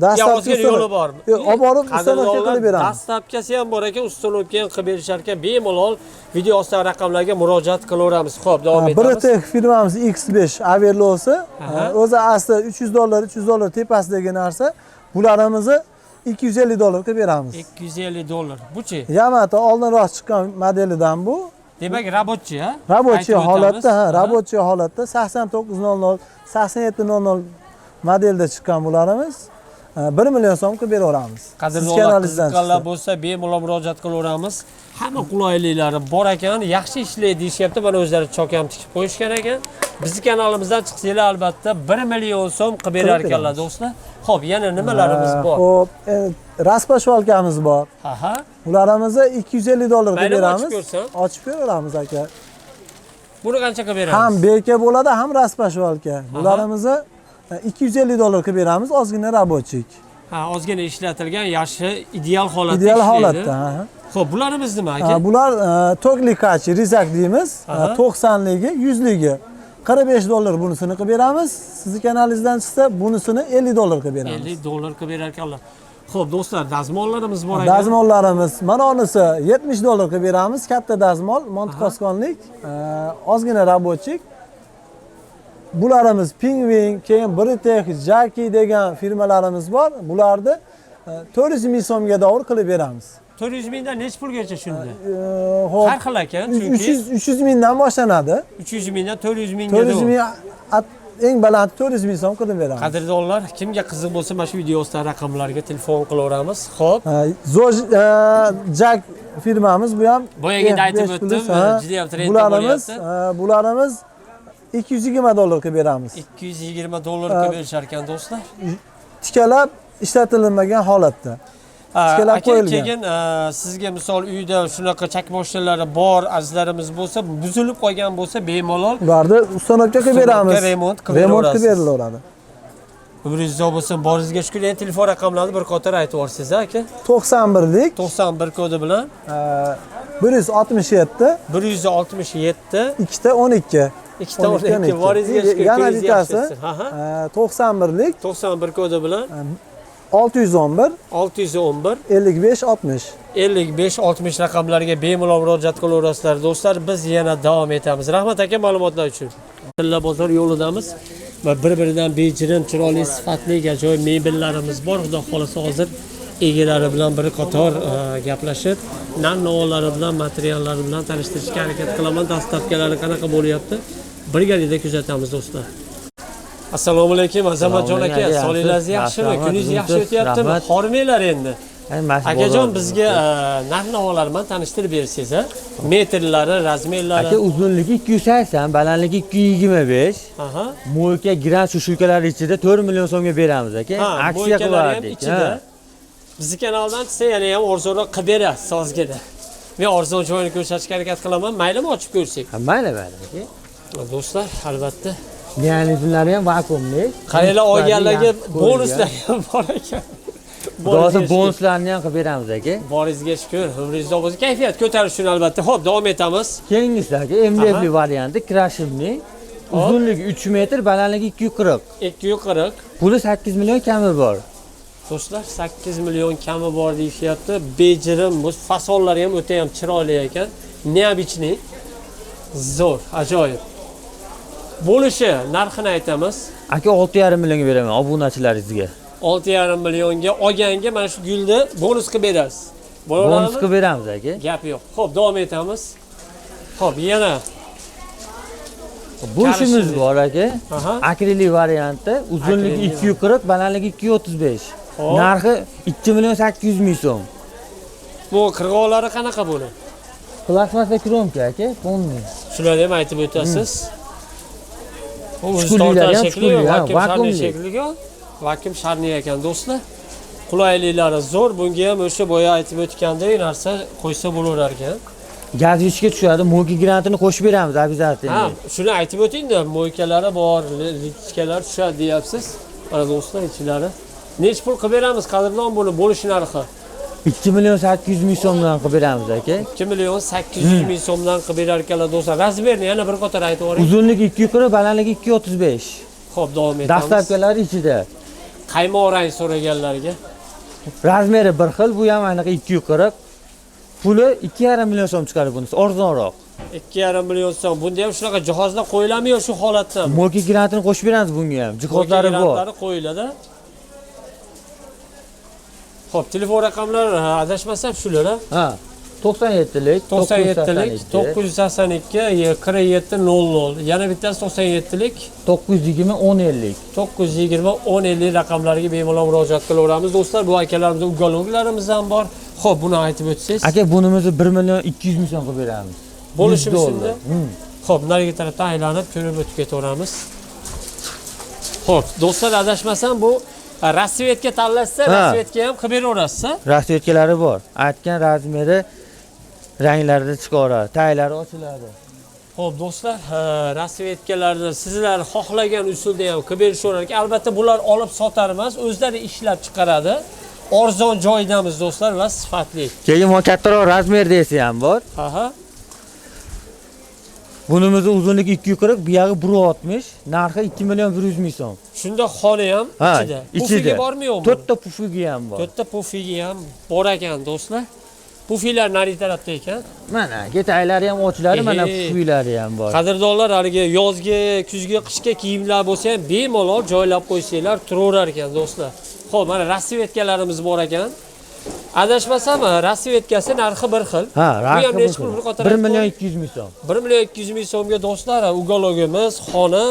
Dastlabki yo'li bormi? Olib borib ustanovka qilib beramiz. Dastlabkasi ham bor ekan, ustanovka ham qilib berishar ekan. Bemalol video ostidagi raqamlarga murojaat qilaveramiz. Xo'p, davom etamiz. Britek firmamiz X5 Averlo'si o'zi asli 300 dollar tepasidagi narsa. Bularimizni 250 dollar qilib beramiz. 250 dollar. Bu-chi? Yamato oldinroq chiqqan modelidan bu. Demak, rabotchi, ha? Rabotchi holatda, rabotchi holatda 8900, 8700 modelda chiqqan bularimiz. 1 million so'm qilib beraveramiz. Qadrdonlar qiziqqanlar bo'lsa bemalol murojaat qilaveramiz. Hamma qulayliklari bor ekan, yaxshi ishlaydi deyishyapti. Mana o'zlari chokam tikib qo'yishgan ekan. Bizning kanalimizdan chiqsanglar albatta 1 million so'm qilib berar ekanlar do'stlar. Xo'p, yana nimalarimiz bor? Xo'p, raspashvalkamiz bor. Aha. Ularimizni $250 qilib beramiz. ochib ko'rsam? Ochib beraveramiz aka. Buni qancha qilib beramiz? Ham beka bo'ladi, ham raspashvalka. Bularimizni $250 qilib beramiz, ozgina rabochik. Ha, ozgina ishlatilgan, yaxshi, ideal holatda Ideal ishlaydi. holatda, ha. Xo'p, bularimiz nima aka? Bular tokli kachi, rizak deymiz. 90ligi, 100ligi. $45 bunisini qilib beramiz. Sizning kanalingizdan chiqsa, bunisini $50 qilib beramiz. $50 qilib berar ekanlar. Xo'p, do'stlar, dazmollarimiz bor ekan. Dazmollarimiz mana onisi $70 qilib beramiz. Katta dazmol, Montkoskonlik, ozgina rabochik. Bularimiz Pingvin, keyin Britex, Jackie degan firmalarimiz bor. Bularni 400 ming so'mga dovr qilib beramiz. 400 mingdan necha pulgacha shunda? Xo'p. Har xil ekan, chunki 300 mingdan boshlanadi. 300 mingdan 400 mingga 400 ming eng baland 400 ming so'm qilib beramiz. Qadrdonlar, kimga qiziq bo'lsa, mana shu video ostidagi raqamlarga telefon qilaveramiz. Xo'p. Zoj Jack firmamiz bu ham. Boyagida aytib o'tdim, juda ham trendda bo'lyapti. Bularimiz $220 qilib beramiz. $220 qilib berishar ekan do'stlar. Tikalab ishlatilmagan holatda. Tikalab qo'yilgan. Keyin sizga misol uyda shunaqa chakmoshlari bor azizlarimiz bo'lsa, buzilib qolgan bo'lsa, bemalol ularni ustanobga qilib beramiz. Remont qilib berilaveradi. Umringiz uzoq bo'lsin, boringizga shukur. Endi telefon raqamlarini bir qator aytib yuborsiz aka. 91lik 91 kodi bilan 167 167 2 12 ikkita 12 boringizga shukur. Yana bittasi 91lik 91 kodi bilan 611 611 55 60 55 60 raqamlariga bemalol murojaat qilaverasizlar do'stlar. Biz yana davom etamiz. Rahmat aka ma'lumotlar uchun. Tilla bozor yo'lidamiz va bir-biridan bejirim, chiroyli, sifatli, ajoyib mebellarimiz bor. Xudo xolasa hozir egalari bilan bir qator gaplashib, narx-navollari bilan, materiallari bilan tanishtirishga harakat qilaman. Dastlabkilari qanaqa bo'lyapti? Birgalikda kuzatamiz do'stlar. Assalomu alaykum Azamatjon aka, sog'lig'ingiz yaxshimi? Kuningiz yaxshi o'tyaptimi? Hormanglar endi. Akajon bizga narx-navolar bilan tanishtirib bersangiz, metrlari, razmerlari. Aka uzunligi 280, balandligi 225. Aha. Mo'yka grant shushukalar ichida 4 million so'mga beramiz aka. Aksiya qilardik. Bizni kanaldan chiqsa yana ham arzonroq qilib berasiz ozgina. Men arzon joyini ko'rsatishga harakat qilaman. Maylimi ochib ko'rsak? Mayli aka. Do'stlar, albatta. Mexanizmlari ham vakuumli. Qaranglar, olganlarga bonuslar ham bor ekan. Xudosi bonuslarni ham qilib beramiz aka. Boringizga shukur. Umringiz uzoq bo'lsin. Kayfiyat ko'tarish uchun albatta. Xo'p, davom etamiz. Keyingisi aka MDF varianti krashimli. Uzunligi 3 metr, balandligi 240. 240. Puli 8 million kami bor. Do'stlar, 8 million kami bor deyishyapti. Bejirim, bu fasonlari ham o'ta ham chiroyli ekan. Neobichniy. Zo'r, ajoyib. Bo'lishi narxini aytamiz. Aka 6,5 millionga beraman obunachilaringizga. 6,5 millionga olganga mana shu gulni bonus qilib berasiz. Bonus qilib beramiz aka. Gap yo'q. Xo'p, davom etamiz. Xo'p, yana bu ishimiz bor aka. Akrilik varianti, uzunligi 240, balandligi 235. Narxi 2 million 800 ming so'm. Bu qirg'oqlari qanaqa bo'ladi? Plastmassa kromka aka, fonli. Shularni ham aytib o'tasiz. Chuqurlari ham vakuum vakuum sharni ekan do'stlar. Qulayliklari zo'r. Bunga ham o'sha boya aytib o'tgandek narsa qo'ysa bo'laverar ekan. Gaz ishga tushadi, mo'yka grantini qo'shib beramiz обязательно. Ha, shuni aytib o'ting-da, mo'ykalari bor, litchkalar tushadi deyapsiz. Mana do'stlar, ichlari. Nech pul qilib beramiz qadrdon buni bo'lish narxi? 2 million 800 ming so'mdan qilib beramiz aka. 2 million 800 ming so'mdan qilib berar ekanlar do'stlar. Razmerni yana bir qator aytib o'ring. Uzunligi 240, balandligi 235. Xo'p, davom etamiz. Dastlabkilari ichida. Qaymoq rang so'raganlarga. Razmeri bir xil, bu ham aniq 240. Puli 2,5 million so'm chiqadi bunisi, arzonroq. 2,5 million so'm. Bunda ham shunaqa jihozlar qo'yiladimi yo shu holatdami? Mo'yka grantini qo'shib beramiz bunga ham. Jihozlari bor. Grantlar qo'yiladi. Xo'p, telefon raqamlari adashmasam shular. Ha. 97lik, 97lik 982 4700. Yana bittasi 97lik 920 1050. 920 1050 raqamlariga bemalol murojaat qilaveramiz. Do'stlar, bu akalarimiz ukologlarimiz ham bor. Xo'p, buni aytib o'tsangiz. Aka, bunimizni 1 million 200 ming so'm qilib beramiz. Bo'lishimiz $100. shunda. Xo'p, nariga tarafdan aylanib ko'rib o'tib ketaveramiz. Xo'p, do'stlar, adashmasam bu rasvetga tanlashsa, rasvetga ham qilib beraverasiz. Rasvetkalari bor. Aytgan razmeri ranglarda chiqaradi, taglari ochiladi. Xo'p, do'stlar, rasvetkalarni sizlar xohlagan usulda ham qilib berishaverar ekan. Albatta, bular olib sotar emas, o'zlari ishlab chiqaradi. Arzon joydamiz do'stlar va sifatli. Keyin bu kattaroq razmer desa ham bor. Aha. Bunimizni uzunligi 240, buyog'i 160, narxi 2 million 100 ming so'm. Shunda xona ham ichida. Pufiga bormi yo'qmi? 4 ta pufigi ham bor. 4 ta pufigi ham bor ekan do'stlar. Pufilar nari tarafda ekan. Mana ketaklari ham ochiladi, mana pufilari ham bor. Qadrdonlar, haligi yozgi, kuzgi, qishki kiyimlar bo'lsa ham bemalol joylab qo'ysanglar turaverar ekan do'stlar. Xo'p, mana rasvetkalarimiz bor ekan. Adashmasam, rasvetkasi narxi bir xil. Ha, bu ham necha pul bir qator? 1 million 200 ming so'm. 1 million 200 ming so'mga do'stlar, ukologimiz, xona.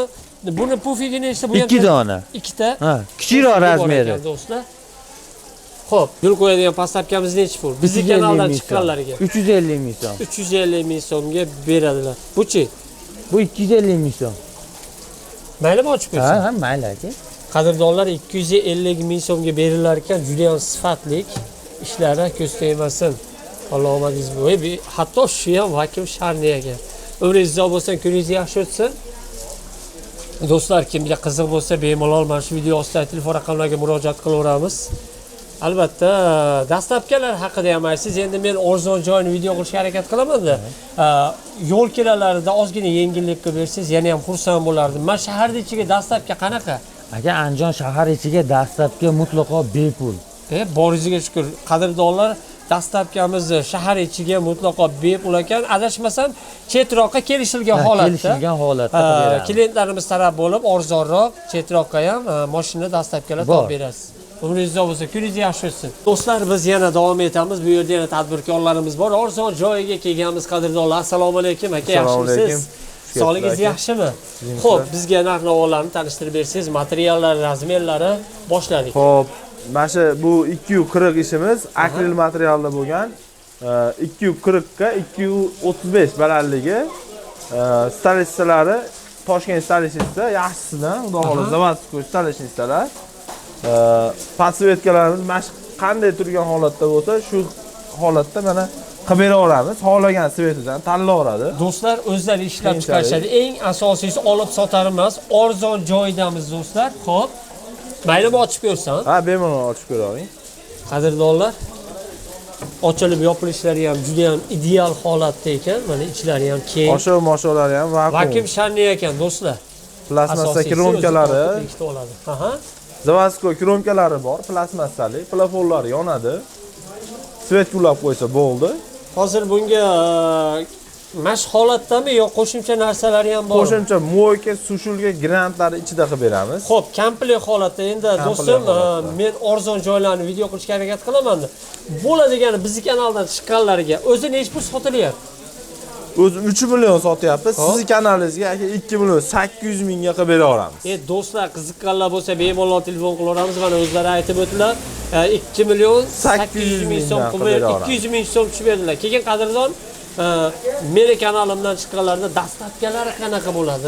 Buni pufigi nechta? Bu ham 2 dona. Ikkita. Ha, kichikroq razmeri. Do'stlar. Xo'p, yo'l qo'yadigan pastapkamiz necha pul? Bizning kanaldan chiqqanlarga 350 ming so'm. 350 ming so'mga beradilar. Buchi? Bu 250 ming so'm. Maylimi ochib qo'ysin? Ha, mayli aka. Qadrdonlar, 250 ming so'mga berilar ekan, juda ham sifatli ishlari ko'z tegmasin. Alloh omadingiz bo'lsin. Hatto shu ham vakim sharni ekan. Umringiz uzoq bo'lsin, kuningiz yaxshi o'tsin. Do'stlar, kimga qiziq bo'lsa, bemalol mana shu video ostidagi telefon raqamlariga murojaat qilaveramiz. Albatta, dastlabkilar haqida ham aytasiz. Endi men arzon joyini video qilishga harakat qilaman-da. Yo'l kiralarida ozgina yengillik qilib bersangiz, yana ham xursand bo'lardim. Men shaharning ichiga dastlabki qanaqa? Aka, Andijon shahar ichiga dastlabki mutlaqo bepul. Boringizga shukr. Qadrdonlar, dastlabkamiz shahar ichiga mutlaqo bepul ekan. Adashmasam, chetroqqa kelishilgan holatda. Kelishilgan holatda beramiz. Klientlarimiz taraf bo'lib, arzonroq chetroqqa ham mashina dastlabkilar topib berasiz. Umringiz uzoq bo'lsin, kuningiz yaxshi o'tsin. Do'stlar, biz yana davom etamiz. Bu yerda yana tadbirkorlarimiz bor. Arzon joyiga kelganmiz, qadrdonlar. Assalomu alaykum aka, yaxshimisiz? Sog'ligingiz yaxshimi? Xo'p, bizga narx-navolarni tanishtirib bersangiz, materiallar, razmerlari boshladik. Xo'p, mana shu bu 240 ishimiz akril materialda bo'lgan. 240 ga 235 balandligi. Stalistsalari Toshkent stalistsa yaxshisidan, xudo xolasa, Zavodskoy stalistsalar. Patsvetkalarimiz mana shu qanday turgan holatda bo'lsa, shu holatda mana qilib beraveramiz. Xohlagan svetidan tanlayveradi. Do'stlar, o'zlari ishlab chiqarishadi. Eng asosiysi olib sotar emas, arzon joydamiz do'stlar. Xo'p. Maylimi ochib ko'rsan? Ha, bemalol ochib ko'ravering. Qadrdonlar, ochilib yopilishlari ham juda ham ideal holatda ekan. Mana ichlari ham keng. Osho-mosholari ham vakuum sharni ekan do'stlar. Plasmassa kromkalari. Aha. Zavodskoy kromkalari bor, plasmassali, plafonlari yonadi. Svet ulab qo'ysa bo'ldi. Hozir bunga mash holatdami yo qo'shimcha narsalari ham bor? Qo'shimcha moyka, sushulka, grantlarni ichida qilib beramiz. Xo'p, komplet holatda. Endi do'stim, men arzon joylarni video qilishga harakat qilaman. Bo'ladigani bizning kanaldan chiqqanlariga o'zi nech pul sotilyapti? O'zi 3 million sotyapmiz. Sizning kanalingizga aka 2 million 800 mingga qilib beraveramiz. Do'stlar, qiziqqanlar bo'lsa bemalol telefon qilaveramiz. Mana o'zlari aytib o'tdilar. 2 million 800 ming so'm qilib 200 ming so'm tushib berdilar. Keyin qadrdon, meni kanalimdan chiqqanlarda dastlabkalari qanaqa bo'ladi?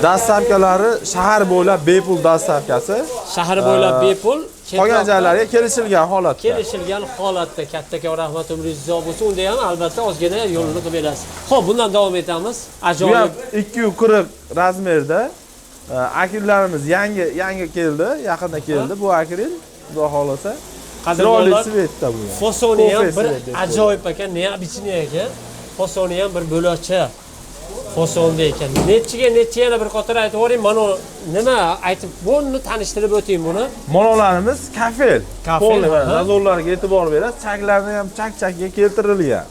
Dastlabkalari shahar bo'ylab bepul dastlabkasi. Shahar bo'ylab bepul. Qolgan joylarga kelishilgan holatda. Kelishilgan holatda. Kattakon rahmat, umringiz uzoq bo'lsin. Unda ham albatta ozgina yo'lini qilib berasiz. Xo'p, bundan davom etamiz. Ajoyib. Bu ham 240 razmerda. Akrillarimiz yangi keldi, yaqinda keldi. Bu akril, xudo xolasa. Qadrdonlar, svetda bu. Fosoni ham bir ajoyib ekan, neobычный ekan. Fosoni ham bir bo'lakcha. Fosonda ekan. Necha yana bir qator aytib o'ring. Mana nima aytib, buni tanishtirib o'ting buni. Monolarimiz kafel. Nazorlarga e'tibor berasiz. Chaklarni ham chak-chakga keltirilgan.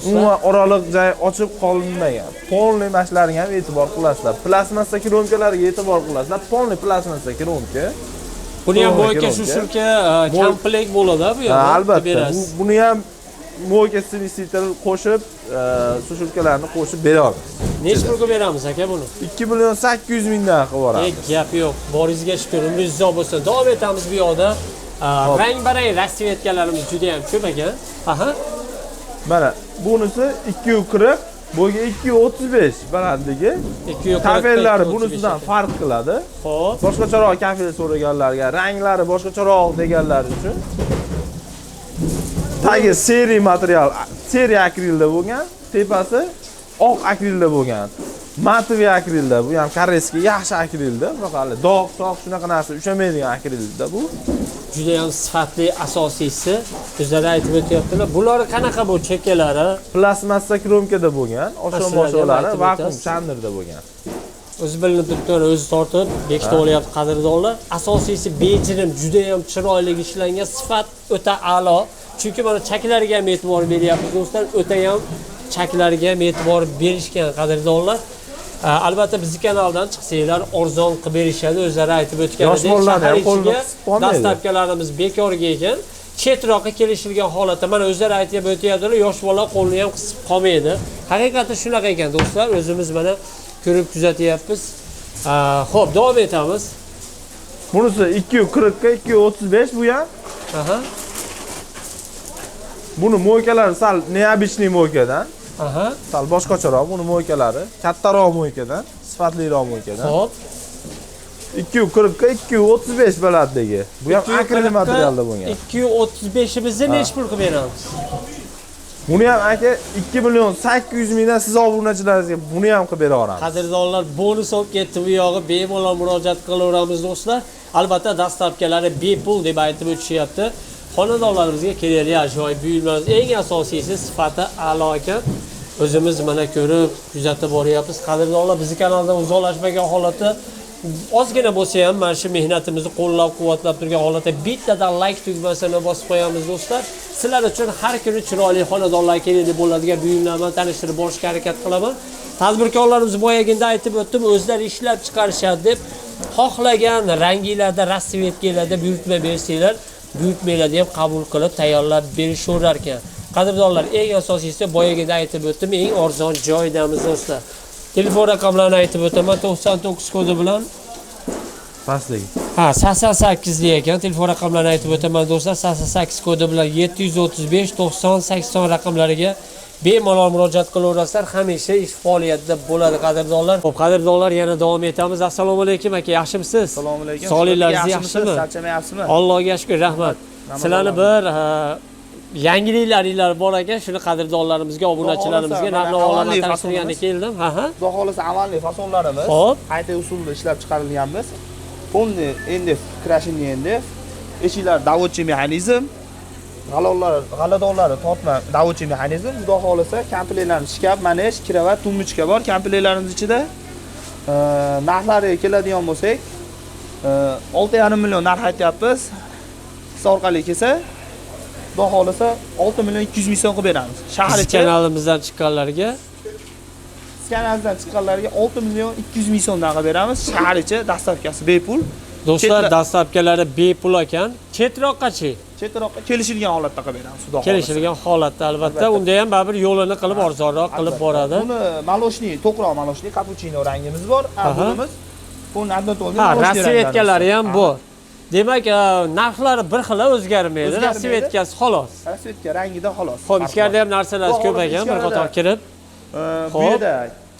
Umuman oraliq joy ochib qolinmagan. Polniy mashlarga ham e'tibor qilasizlar. Plasmassa kromkalariga e'tibor qilasizlar. Polniy plasmassa kromka. Buni ham bo'yka shushulka komplekt bo'ladi bu yerda. Albatta. Buni ham mo'ka smesitel qo'shib, sushurkalarni qo'shib beramiz. Necha pulga beramiz aka buni? 2.800.000 dan qilib yuboramiz. Gap yo'q. Boringizga shukur, umringiz uzoq bo'lsin. Davom etamiz bu yoqda. Rang-barang rasvetkalarimiz juda ham ko'p ekan. Aha. Mana bunisi 240, bo'yiga 235 balandligi. 240. Kafellari bunisidan farq qiladi. Xo'p. Boshqacharoq kafel so'raganlarga, ranglari boshqacharoq deganlar uchun. Tagi seriya material, seriya akrilda bo'lgan, tepasi oq akrilda bo'lgan. Matoviy akrilda, bu ham koreyskiy yaxshi akrilda, biroq hali dog', shunaqa narsa ushamaydigan akrilda bu. Juda ham sifatli asosiysi. O'zlari aytib o'tyaptilar. Bular qanaqa bu chekkalari? Plastmassa kromkada bo'lgan, oshon boshoqlari vakuum chandirda bo'lgan. O'zi bilinib turibdi, o'zi tortib bekitib olyapti qadrdonlar. Asosiysi bejirim, juda ham chiroyli ishlangan, sifat o'ta a'lo. Chunki mana chaklariga ham e'tibor beryapmiz do'stlar, o'ta ham chaklariga ham e'tibor berishgan qadrdonlar. Albatta bizni kanaldan chiqsanglar arzon qilib berishadi, o'zlari aytib o'tganidek. Shahar ichiga dastavkalarimiz bekorga ekan. Chetroqqa kelishilgan holatda mana o'zlari aytib o'tyaptilar, yosh bola qo'lni ham qisib qolmaydi. Haqiqatan shunaqa ekan do'stlar, o'zimiz mana ko'rib kuzatyapmiz. Xo'p, davom etamiz. Bunisi 240 ga 235 bu ham. Aha. Buni mo'ykalari sal neobычный mo'ykadan. Aha. Sal boshqacharoq buni mo'ykalari, kattaroq mo'ykadan, sifatliroq mo'ykadan. Xo'p. 240 ga 235 balandligi. Bu ham akril materialda bo'lgan. 235 bizni necha pul qilib beramiz? Buni ham aka 2.800.000 dan siz obunachilaringizga buni ham qilib beraveramiz. Qadrdonlar, bonus olib ketdi bu yog'i, bemalol murojaat qilaveramiz do'stlar. Albatta dastavkalari bepul deb aytib o'tishyapti. Xonadonlarimizga kerakli ajoyib buyumlar, eng asosiysi sifati a'lo ekan. O'zimiz mana ko'rib, kuzatib boryapmiz. Qadrdonlar, bizni kanaldan uzoqlashmagan holatda ozgina bo'lsa ham mana shu mehnatimizni qo'llab-quvvatlab turgan holatda bittadan like tugmasini bosib qo'yamiz do'stlar. Sizlar uchun har kuni chiroyli xonadonlar kerakli bo'ladigan buyumlarni tanishtirib borishga harakat qilaman. Tadbirkorlarimiz boyaginda aytib o'tdim, o'zlari ishlab chiqarishadi deb xohlagan ranglarda, rasvetkalarda buyurtma bersanglar, buyurtmalarni ham qabul qilib tayyorlab berishaverar ekan. Qadrdonlar, eng asosiysi boyaginda aytib o'tdim, eng arzon joydamiz do'stlar. Telefon raqamlarini aytib o'taman, 99 kodi bilan Pastligi. 88 li ekan. Telefon raqamlarini aytib o'taman do'stlar. 88 kodi bilan 735 90 80 raqamlariga bemalol murojaat qilaverasizlar. Hamisha ish faoliyatida bo'ladi qadrdonlar. Xo'p, qadrdonlar, yana davom etamiz. Assalomu alaykum aka, yaxshimisiz? Assalomu alaykum. Sog'liklaringiz yaxshimi? Charchamayapsizmi? Allohga shukr, rahmat. Sizlarni bir yangiliklaringiz bor ekan, shuni qadrdonlarimizga, obunachilarimizga narx-navolarni tanishtirgani keldim. Ha. Xudo xolasa amalli fasonlarimiz Xo'p. qayta usulda ishlab chiqarilganmiz. Polni endi krashini endi eshiklar davodchi mexanizm, g'aladonlari tortma davodchi mexanizm. Xudo xolasa komplektlarimiz shkaf, manesh, kravat, tumbuchka bor komplektlarimiz ichida. Narxlariga keladigan bo'lsak, 6,5 million narx aytyapmiz. Siz orqali kelsa Xudo xolasa 6 million 200 ming so'm qilib beramiz. Shahar ichida kanalimizdan chiqqanlarga kanaldan chiqqanlarga 6 million 200 ming so'mdan qilib beramiz. Shahar ichi dastavkasi bepul. do'stlar, dastavkalari bepul ekan. Chetroqqachi? Chetroqqa kelishilgan holatda qilib beramiz. Xudo xolasa. Kelishilgan holatda albatta. Unda ham baribir yo'lini qilib arzonroq qilib boradi. Buni maloshniy, to'qroq maloshniy, kapuchino rangimiz bor. Bunimiz buni adnotolniy rasvetkalari ham bor. Demak, narxlari bir xil o'zgarmaydi. Rasvetkasi xolos. Rasvetka rangida xolos. Xo'p, ichkarida ham narsalar ko'p ekan, bir qator kirib. Bu yerda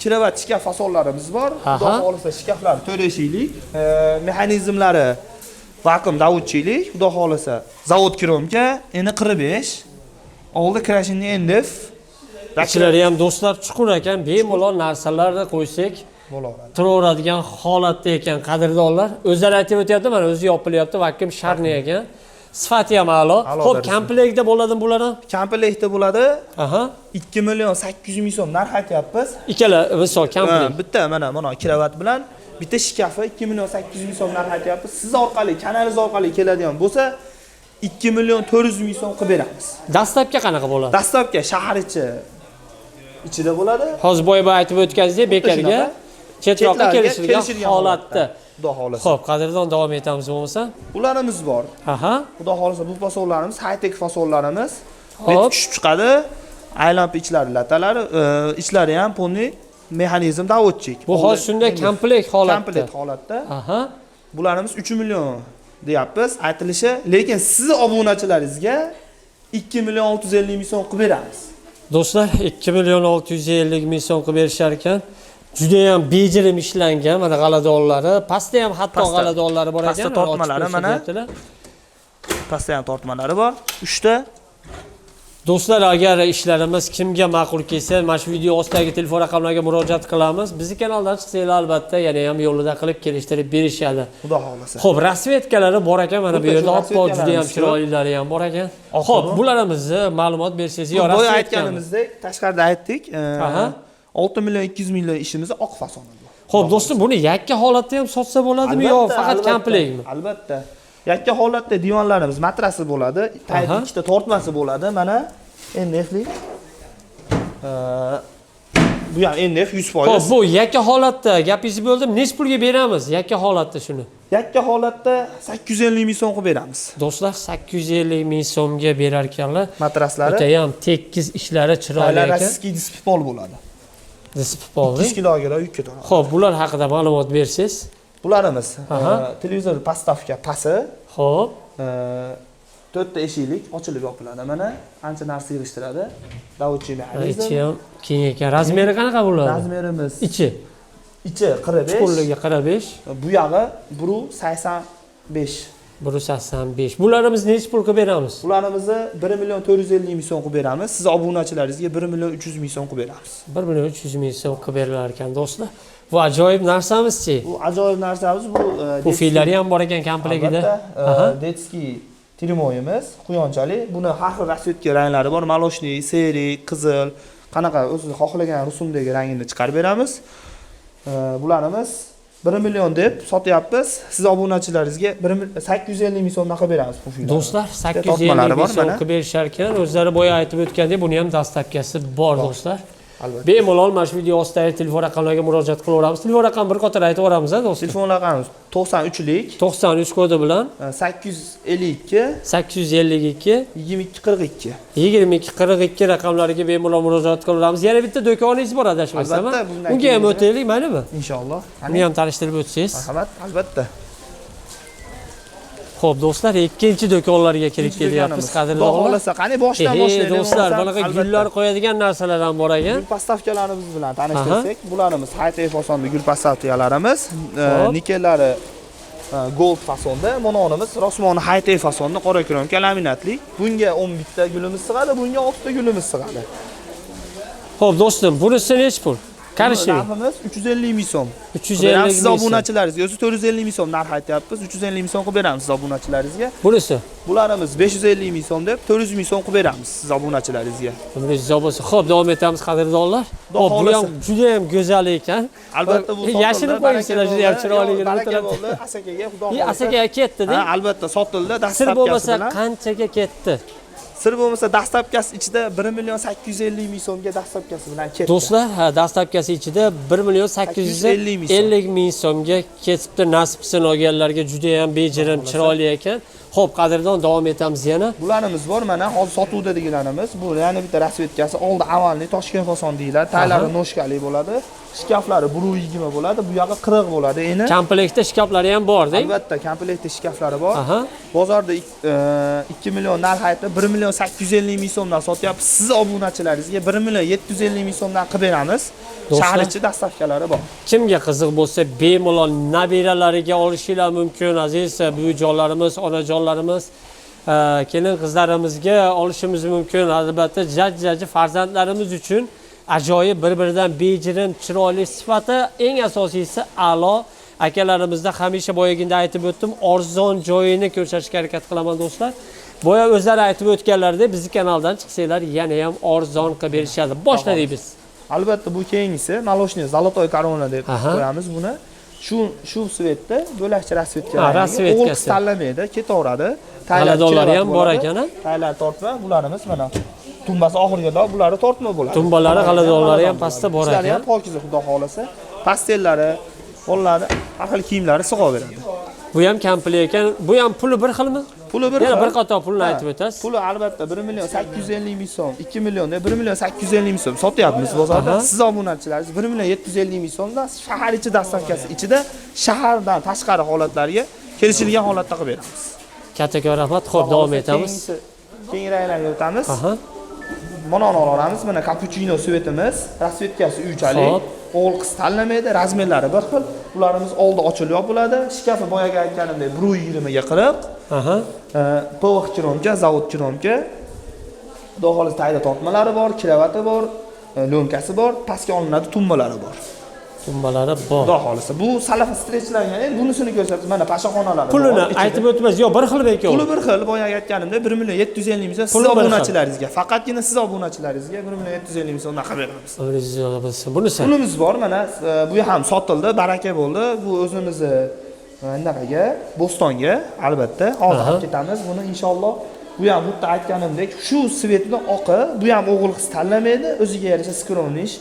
kravat shkaf fasonlarimiz bor. Xudo xolasa shkaflar 4 eshiklik, mexanizmlari vakuum davodchilik, xudo xolasa zavod kromka, endi 45. Oldi krashinni endi Ichilari ham do'stlar chuqur ekan, bemalol narsalarni qo'ysak bo'laveradi. turaveradigan holatda ekan qadrdonlar. O'zlari aytib o'tyapti, mana o'zi yopilyapti, vakuum sharni ekan. Sifati ham a'lo. Xo'p, komplektda bo'ladimi bular ham? Komplektda bo'ladi. 2 million 800 ming so'm narx aytyapmiz. Ikkala misol komplekt. Bitta mana kravat bilan bitta shkafi 2 million 800 ming so'm narx aytyapmiz. Siz orqali, kanalingiz orqali keladigan bo'lsa 2 million 400 ming so'm qilib beramiz. Dastlabki qanaqa bo'ladi? Dastlabki shahar ichida bo'ladi. Hozir boya aytib o'tganingizdek bekarga chetroqqa kelishilgan holatda. Xudo xolasa. Xo'p, qadrdon, davom etamiz bo'lmasa. Ularimiz bor. Aha. Xudo xolasa bu fasonlarimiz high-tech fasonlarimiz. led Hop. tushib chiqadi. Aylanib ichlari latalari, ichlari ham polniy mexanizm davodchik. Bu hozir shunday komplekt holatda. Komplet holatda. Aha. Bularimiz 3 million deyapmiz, aytilishi, lekin siz obunachilaringizga 2 million 650 ming so'm qilib beramiz. Do'stlar 2 million 650 ming so'm qilib berishar ekan. Juda ham bejirim ishlangan mana g'aladonlari, pastda ham hatto g'aladonlari bor ekan. Pastda tortmalari mana. Pastda ham tortmalari bor. 3 ta. Do'stlar, agar ishlarimiz kimga ma'qul kelsa, mana shu video ostidagi telefon raqamlariga murojaat qilamiz. Bizni kanaldan chiqsanglar albatta yana ham yo'lida qilib kelishtirib berishadi. Xudo xolasa. Xo'p, rasvetkalari bor ekan, mana bu yerda oppoq juda ham chiroylilari ham bor ekan. Xo'p, bularimizni ma'lumot bersangiz, yo Boya aytganimizdek, tashqarida aytdik. 6 million 200 million ishimiz oq fason. Xo'p, do'stim, buni yakka holatda ham sotsa bo'ladimi yo faqat komplektmi? Albatta. Yakka holatda divonlarimiz matrasi bo'ladi, tayda ikkita tortmasi bo'ladi. Mana NF-lik. Bu ham NF 100%. Xo'p, bu yakka holatda gapingizni bo'ldim. Nech pulga beramiz yakka holatda shuni? Yakka holatda 850 ming so'm qilib beramiz. Do'stlar, 850 ming so'mga berar ekanlar. Matraslari. O'ta ham tekis ishlari chiroyli ekan. Rossiyskiy displey bo'ladi. Displey. 2 kilogramm yuk ketadi. Xo'p, bular haqida ma'lumot bersangiz. Bularimiz televizor postavka pasi. Xo'p. 4 ta eshiklik ochilib yopiladi. Mana ancha narsa yig'ishtiradi. Davodchi mexanizm. Ichi ham keng ekan. Razmeri qanaqa bo'ladi? Razmerimiz Ichi 45. chuqurligi 45. Bu yog'i 185. 185. Bularimizni nech pul qilib beramiz? Bularimizni 1 million 450 ming so'm qilib beramiz. Siz obunachilaringizga 1 million 300 ming so'm qilib beramiz. 1 million 300 ming so'm qilib berilar ekan do'stlar. Bu ajoyib narsamizchi. Bu ajoyib narsamiz. Bu fillari ham bor ekan komplektida. Detskiy termoyimiz, quyonchalik. Buni har xil rasvetka ranglari bor. Maloshniy, seri, qizil, qanaqa o'zingiz xohlagan rusumdagi rangini chiqarib beramiz. Bularimiz 1 million deb sotyapmiz. Siz obunachilaringizga 850 ming so'mdan qilib beramiz bu fillarni. Do'stlar, 850 ming so'm qilib berishar ekan. O'zlari boya aytib o'tgandek, buni ham dastlabkasi bor do'stlar. Albatta. Bemalol mana shu video ostidagi telefon raqamlariga murojaat qilaveramiz. Telefon raqamini bir qator aytib o'ramiz, do'stlar. Telefon raqamimiz 93lik 93 kodi bilan 852 852 2242. 2242 raqamlariga bemalol murojaat qilaveramiz. Yana bitta do'koningiz bor adashmasam. Albatta, Unga ham o'taylik, maylimi? Inshaalloh. Uni ham tanishtirib o'tsangiz. Marhamat, albatta. Xo'p, do'stlar, ikkinchi do'konlarga kirib kelyapmiz. Qadrli Xudo xolasa, qani boshdan boshlaylik. Do'stlar, bunaqa gullar qo'yadigan narsalar ham bor ekan. Gul postavkalarimiz bilan tanishtirsak, bularimiz high-tech fasonda gul postavkalarimiz, nikellari gold fasonda, mononimiz Rosmoni high-tech fasonda qora kromka laminatli. Bunga 11 ta gulimiz sig'adi, bunga 6 ta gulimiz sig'adi. Xo'p, do'stim, bunisi nech pul? Qarashing. Narximiz 350 ming so'm. 350 ming siz obunachilaringizga o'zi 450 ming so'm narx aytyapmiz. 350 ming so'm qilib beramiz siz obunachilaringizga. Bunisi? Bularimiz 550 ming so'm deb 400 ming so'm qilib beramiz siz obunachilaringizga. Bo'lsa, xo'p, davom etamiz qadrdonlar. Xo'p, bu ham juda ham go'zal ekan. Albatta bu yashirib qo'yinglar, juda ham chiroyli baraka bo'ldi. Asakaga xudo xolasa. Asakaga ketdi-da. Ha, albatta sotildi, Sir dastlabkasi bo'lmasa bilan. qanchaga ketdi? Sir bo'lmasa dastlabkasi ichida 1 million 850 ming so'mga dastlabkasi bilan ketdi. Do'stlar, dastlabkasi ichida 1 million 850 ming so'mga ketibdi. Nasibsin olganlarga juda ham bejirim, chiroyli ekan. Xo'p, qadrdon, davom etamiz yana. Bularimiz bor, mana hozir sotuvda deganlarimiz. Bu yana bitta rasvetkasi, oldi avalli Toshkent fason deyiladi. Taylari noshkali bo'ladi. Shkaflari 120 bo'ladi, bu yog'i 40 bo'ladi. Endi Komplektda shkaflari ham bor-da. Albatta, komplektda shkaflari bor. Bozorda 2 million narx aytib, 1 million 850 ming so'mdan sotyapmiz. Siz obunachilaringizga 1 million 750 ming so'mdan qilib beramiz. Shahar ichi dastavkalari bor. Kimga qiziq bo'lsa, bemalol nabiralariga olishingiz mumkin. Aziz buvijonlarimiz, onajonlarimiz, kelin qizlarimizga olishimiz mumkin. Albatta, jajji farzandlarimiz uchun ajoyib bir-biridan bejirim, chiroyli sifati, eng asosiysi a'lo. Akalarimizda hamisha boyaginda aytib o'tdim, arzon joyini ko'rsatishga harakat qilaman do'stlar. Boya o'zlari aytib o'tganlaridek, bizning kanaldan chiqsanglar, yana ham arzon qilib berishadi. Boshladik biz. Albatta, bu keyingisi Maloshniy Zolotoy Korona deb qo'yamiz buni. Shu svetda bo'lakcha rasvetkalar. O'g'il tanlamaydi, ketaveradi. Taylorlari ham bor ekan. Taylar tortma, bularimiz mana tumbasi oxirgida, bulari tortma bo'ladi. Tumbalari, g'aladonlari ham pastda bor ekan. Ular ham pokiza xudo xolasa. Pastellari, qo'llari, har xil kiyimlari sig'averadi. Bu ham komplet ekan. Bu ham puli bir xilmi? Puli bir Yana xil. bir qator pulni Ha, aytib o'tasiz. Puli albatta 1 million 850 ming so'm, 2 million, 1 million 850 ming so'm sotyapmiz bozorda. Aha. Siz obunachilaringiz 1 million 750 ming so'mdan shahar ichi dastavkasi ichida shahardan tashqari holatlarga kelishilgan holatda qilib beramiz. Kattakon rahmat. Xo'p, davom etamiz. Kengroqlarga o'tamiz. Aha. Banonni olamiz. Mana kapuchino svetimiz, rasvetkasi 3 chalik. Xo'p. O'g'il qiz tanlamaydi, razmerlari bir xil. Ularimiz oldi ochilib yopiladi. Shkafi boyaga aytganimdek 120 ga qilib. Aha. PVX chiromka, zavod chiromka. Xudo xolis tayda tortmalari bor, kiravati bor, lo'nkasi bor, pastga olinadi tumbalari bor. Tumbalari bor. Xudo xolisa. Bu salafi strechlangan. Endi bunisini ko'rsatib, mana pashaxonalari bor. Pulini ichida. aytib o'tmas. Yo'q, bir xil ekan. Puli bir xil, boyaga aytganimda 1 million 750 ming so'm siz Puli bir xil. obunachilaringizga, faqatgina siz obunachilaringizga 1 million 750 ming so'mdan qilib beramiz. Bunisi. Pulimiz bor, mana bu ham sotildi, baraka bo'ldi. Bu o'zimizni anaqaga, Bo'stonga albatta hozir olib ketamiz. Buni inshaalloh bu ham xuddi aytganimdek, shu svetni oqi, bu ham o'g'il qiz tanlamaydi, o'ziga yarasha skrovnish.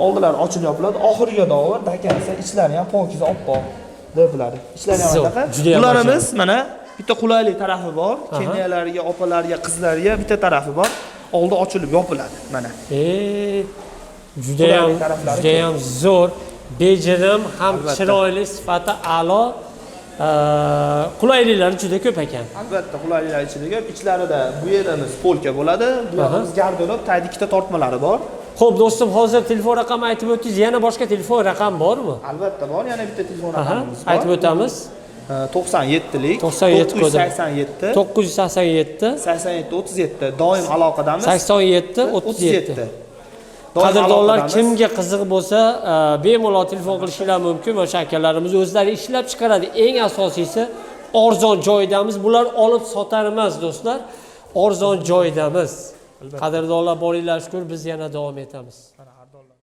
Oldilar ochilib yopiladi, oxiriga dovur, dakansa ichlari ham pokiza oppoq debuladi. Ichlari ham anaqa. Bularimiz mana bitta qulaylik tarafi bor, kenyalarga, opalarga, qizlarga bitta tarafi bor. Oldi ochilib yopiladi mana. Juda ham zo'r, bejirim, ham chiroyli, sifati a'lo. Qulayliklari juda ko'p ekan. Albatta, qulayliklar ichida ko'p. Ichlarida bu yerimiz polka bo'ladi, bu yerimiz garderob, tayda ikkita tortmalari bor. Xo'p, do'stim, hozir telefon raqami aytib o'tdingiz. Yana boshqa telefon raqam bormi? Albatta bor, yana bitta telefon raqamimiz bor. Aytib o'tamiz. 97lik 97 kodi. 987 987 87 37 doim aloqadamiz. 87 37. Qadrdonlar, kimga qiziq bo'lsa, bemalol telefon qilishingiz mumkin. O'sha akalarimiz o'zlari ishlab chiqaradi. Eng asosiysi arzon joydamiz. Bular olib sotar emas, do'stlar. Arzon joydamiz. Qadrdonlar, boringlar shukur, biz yana davom etamiz.